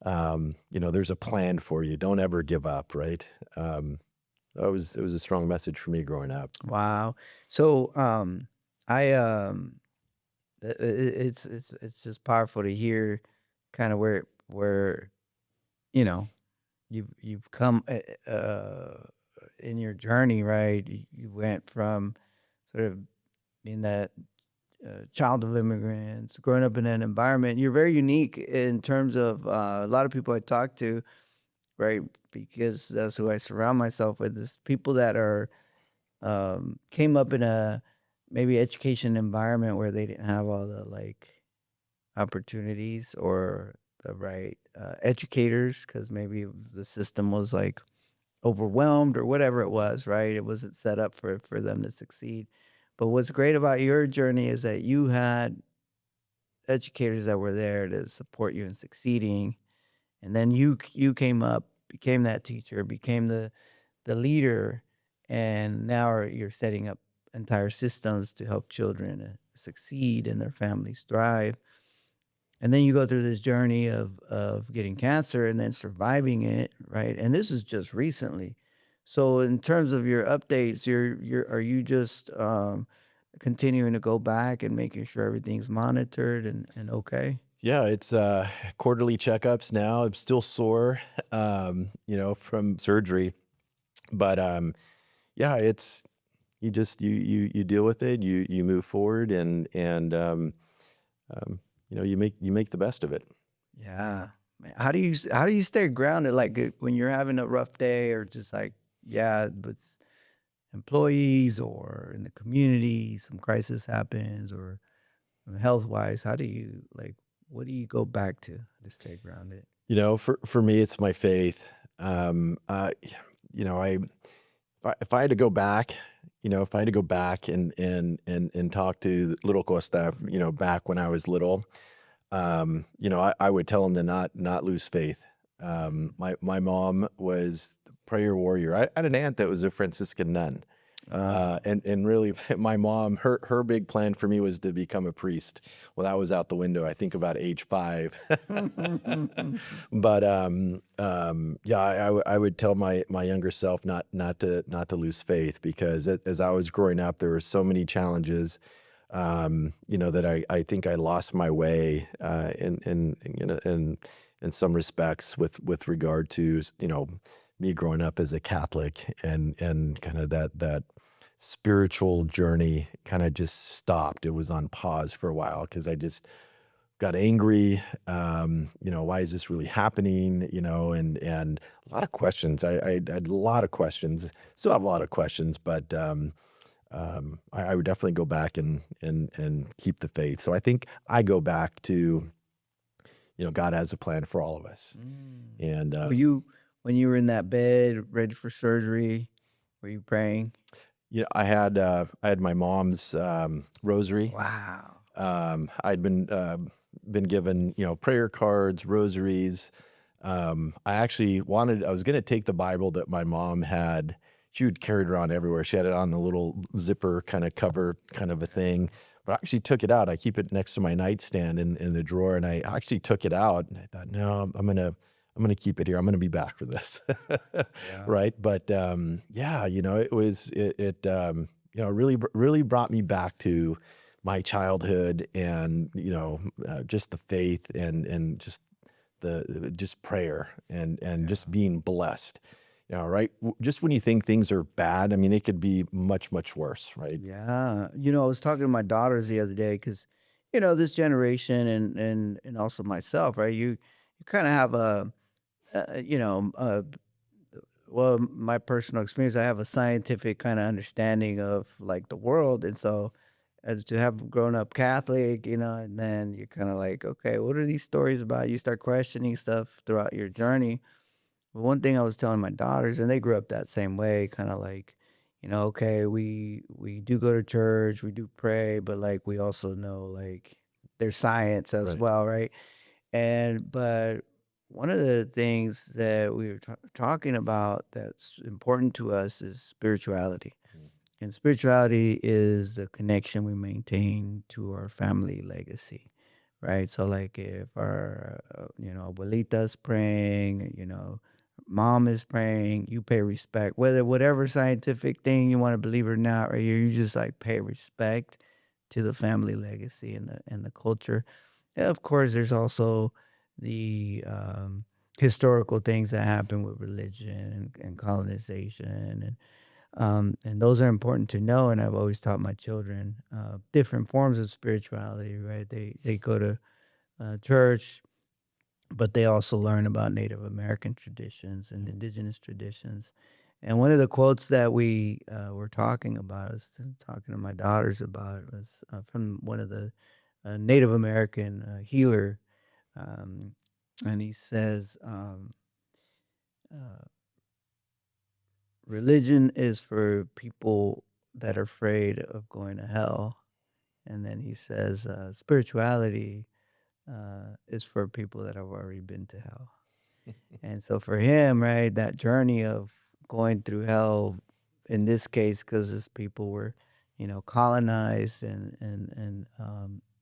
There's a plan for you. Don't ever give up, right? It was a strong message for me growing up.
Wow. So I it's just powerful to hear kind of where you know you've come in your journey, right? You went from sort of being that child of immigrants, growing up in an environment. You're very unique in terms of a lot of people I talk to, right? Because that's who I surround myself with, is people that are came up in a maybe education environment where they didn't have all the like opportunities or the right educators, because maybe the system was like overwhelmed or whatever it was, right? It wasn't set up for them to succeed. But what's great about your journey is that you had educators that were there to support you in succeeding, and then you came up, became that teacher, became the leader, and now you're setting up entire systems to help children succeed and their families thrive. And then you go through this journey of getting cancer and then surviving it, right? And this is just recently. So in terms of your updates, are you just continuing to go back and making sure everything's monitored and okay?
Yeah, it's quarterly checkups now. I'm still sore, from surgery, but yeah, it's you deal with it. You move forward, and you make the best of it.
Yeah. Man, how do you stay grounded like when you're having a rough day or just like yeah, with employees or in the community, some crisis happens or health wise, how do you like what do you go back to stay grounded?
For me, it's my faith. I if I had to go back, if I had to go back and talk to little Costa, back when I was little, I would tell him to not lose faith. My mom was the prayer warrior. I had an aunt that was a Franciscan nun. And really, my mom, her big plan for me was to become a priest. Well, that was out the window, I think about age 5. But yeah, I would tell my younger self not to lose faith, because as I was growing up, there were so many challenges, that I think I lost my way in some respects with regard to me growing up as a Catholic, and kind of that spiritual journey kind of just stopped. It was on pause for a while because I just got angry. Why is this really happening? And a lot of questions. I had a lot of questions. Still have a lot of questions, but I would definitely go back and keep the faith. So I think I go back to, God has a plan for all of us.
Mm.
And
Were you when you were in that bed ready for surgery? Were you praying?
I had my mom's rosary.
Wow.
I'd been given, prayer cards, rosaries. I was going to take the Bible that my mom had. She would carry it around everywhere. She had it on a little zipper kind of cover kind of a thing. But I actually took it out. I keep it next to my nightstand in the drawer, and I actually took it out. And I thought, no, I'm gonna keep it here. I'm gonna be back for this,
Yeah.
right? But yeah, it really brought me back to my childhood, and just the faith, and just prayer, and
Yeah.
just being blessed. Right? Just when you think things are bad, I mean, it could be much, much worse, right?
Yeah. I was talking to my daughters the other day because, this generation and also myself, right? You kind of have well, my personal experience, I have a scientific kind of understanding of like the world. And so as to have grown up Catholic, and then you're kind of like, okay, what are these stories about? You start questioning stuff throughout your journey. But one thing I was telling my daughters, and they grew up that same way, kind of like, okay, we do go to church, we do pray, but like we also know like there's science as
Right.
well, right? But one of the things that we were talking about that's important to us is spirituality.
Mm.
And spirituality is the connection we maintain to our family legacy, right? So, like, if our, abuelita's praying, mom is praying, you pay respect, whether whatever scientific thing you want to believe or not, right? You just like pay respect to the family legacy and the culture. And of course, there's also the historical things that happen with religion and colonization, and those are important to know. And I've always taught my children different forms of spirituality. Right? They go to church, but they also learn about Native American traditions and indigenous traditions. And one of the quotes that we were talking about, I was talking to my daughters about, was from one of the Native American healer, um, and he says, uh, "Religion is for people that are afraid of going to hell." And then he says, "Spirituality is for people that have already been to hell." And so for him, right, that journey of going through hell, in this case, because his people were, colonized and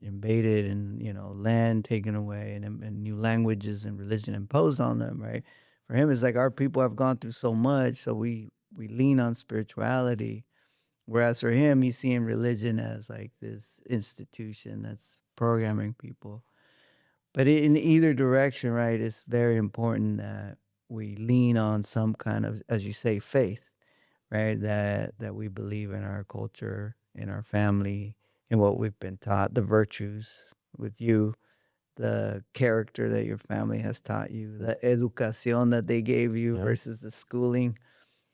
invaded, and land taken away, and new languages and religion imposed on them, right? For him, it's like our people have gone through so much, so we lean on spirituality. Whereas for him, he's seeing religion as like this institution that's programming people. But in either direction, right, it's very important that we lean on some kind of, as you say, faith, right? That we believe in our culture, in our family, in what we've been taught, the virtues with you, the character that your family has taught you, the educación that they gave you
Yeah.
versus the schooling.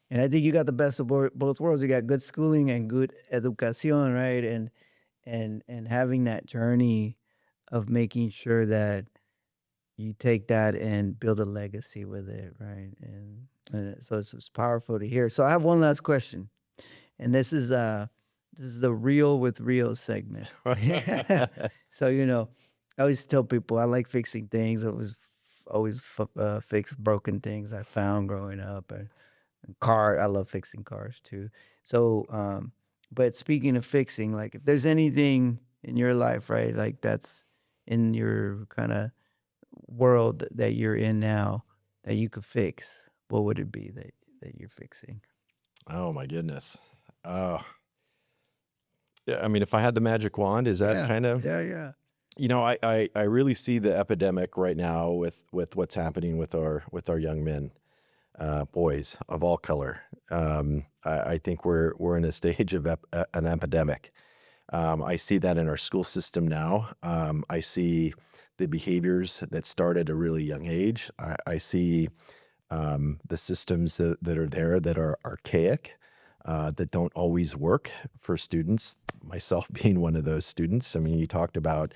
And I think you got the best of both worlds. You got good schooling and good educación, right? And having that journey of making sure that you take that and build a legacy with it, right? And so it's powerful to hear. So I have one last question, and this is the real with Rios segment. So I always tell people I like fixing things. I was always fix broken things I found growing up, and car. I love fixing cars too. So, but speaking of fixing, like if there's anything in your life, right, like that's in your kind of world that you're in now that you could fix, what would it be that you're fixing?
Oh my goodness. Oh, yeah. I mean, if I had the magic wand, is that
Yeah,
kind of,
yeah, yeah,
I really see the epidemic right now with what's happening with our young men, boys of all color. I think we're in a stage of an epidemic. I see that in our school system now. I see the behaviors that start at a really young age. I see the systems that are there that are archaic. that don't always work for students, myself being one of those students. I mean, you talked about,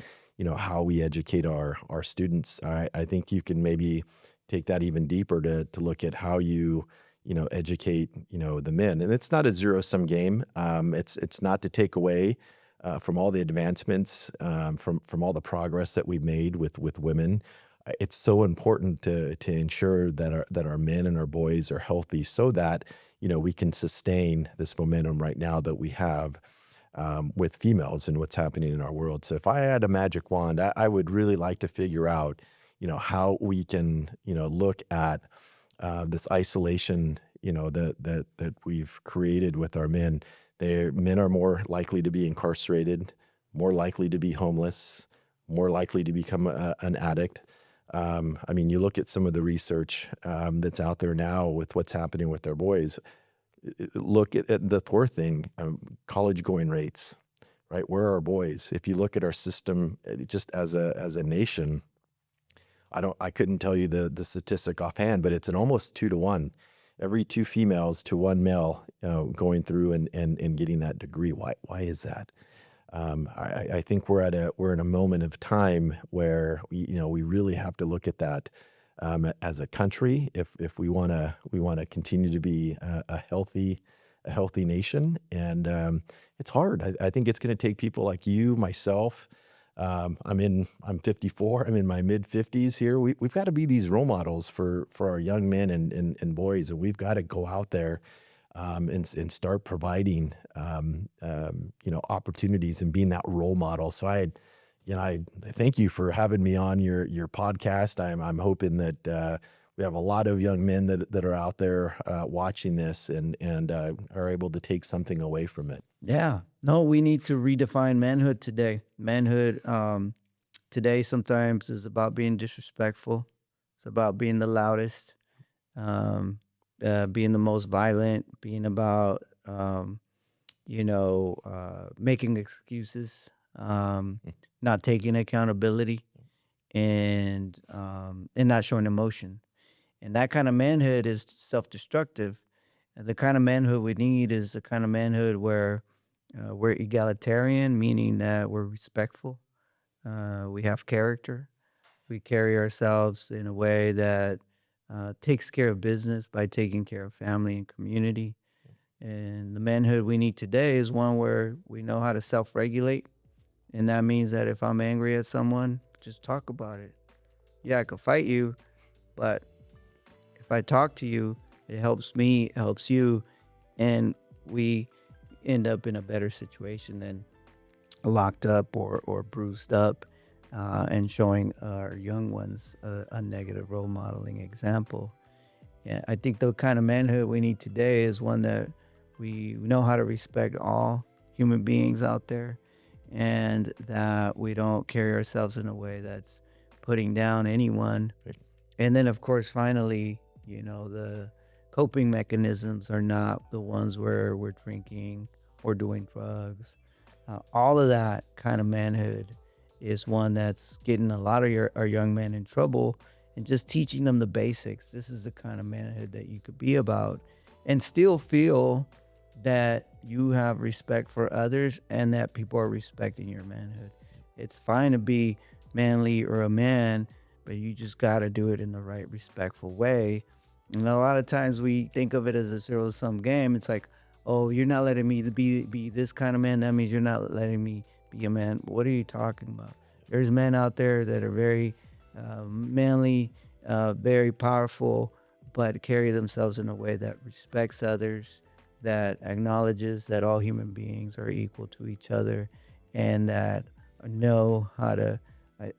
how we educate our students. I think you can maybe take that even deeper to look at how you educate, the men. And it's not a zero-sum game. It's not to take away from all the advancements, from all the progress that we've made with women. It's so important to ensure that our men and our boys are healthy so that we can sustain this momentum right now that we have with females and what's happening in our world. So if I had a magic wand, I would really like to figure out, how we can, look at this isolation, that we've created with our men. Men are more likely to be incarcerated, more likely to be homeless, more likely to become an addict. I mean, you look at some of the research that's out there now with what's happening with our boys. Look at the poor thing, college going rates, right? Where are our boys? If you look at our system, just as a nation, I couldn't tell you the statistic offhand, but it's an almost 2 to 1. Every 2 females to 1 male, going through and getting that degree. Why is that? I think we're in a moment of time where we really have to look at that as a country if we wanna continue to be a healthy nation. And it's hard. I think it's going to take people like you, myself. I'm 54. I'm in my mid 50s here. We've got to be these role models for our young men and boys, and we've got to go out there and start providing opportunities and being that role model. So I thank you for having me on your podcast. I'm hoping that we have a lot of young men that are out there watching this and are able to take something away from it.
Yeah. No, we need to redefine manhood today. Manhood today sometimes is about being disrespectful. It's about being the loudest, being the most violent, being about making excuses, not taking accountability, and not showing emotion. And that kind of manhood is self-destructive. And the kind of manhood we need is the kind of manhood where we're egalitarian, meaning that we're respectful, we have character, we carry ourselves in a way that takes care of business by taking care of family and community. And the manhood we need today is one where we know how to self regulate. And that means that if I'm angry at someone, just talk about it. Yeah, I could fight you, but if I talk to you, it helps me, it helps you, and we end up in a better situation than locked up or bruised up, and showing our young ones a negative role modeling example. Yeah, I think the kind of manhood we need today is one that we know how to respect all human beings out there, and that we don't carry ourselves in a way that's putting down anyone. And then, of course, finally, the coping mechanisms are not the ones where we're drinking or doing drugs. All of that kind of manhood is one that's getting a lot of our young men in trouble, and just teaching them the basics. This is the kind of manhood that you could be about and still feel that you have respect for others and that people are respecting your manhood. It's fine to be manly or a man, but you just got to do it in the right, respectful way. And a lot of times we think of it as a zero sum game. It's like, oh, you're not letting me be this kind of man. That means you're not letting me be a man. What are you talking about? There's men out there that are very manly, very powerful, but carry themselves in a way that respects others, that acknowledges that all human beings are equal to each other, and that know how to,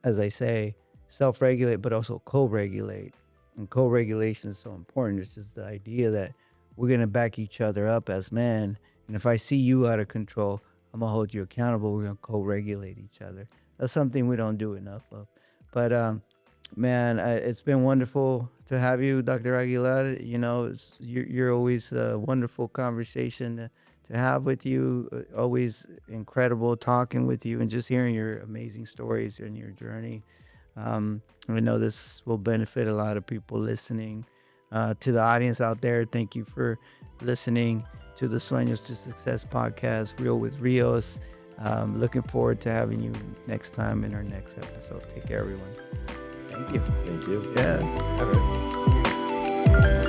as I say, self regulate, but also co regulate. And co regulation is so important. It's just the idea that we're going to back each other up as men. And if I see you out of control, I'm going to hold you accountable. We're going to co regulate each other. That's something we don't do enough of. But man, it's been wonderful to have you, Dr. Aguilar. You're always a wonderful conversation to have with you. Always incredible talking with you and just hearing your amazing stories and your journey. I know this will benefit a lot of people listening. To the audience out there, thank you for listening to the Sueños to Success podcast, Real with Rios. Looking forward to having you next time in our next episode. Take care, everyone. Thank you.
Thank you.
Yeah.
All right.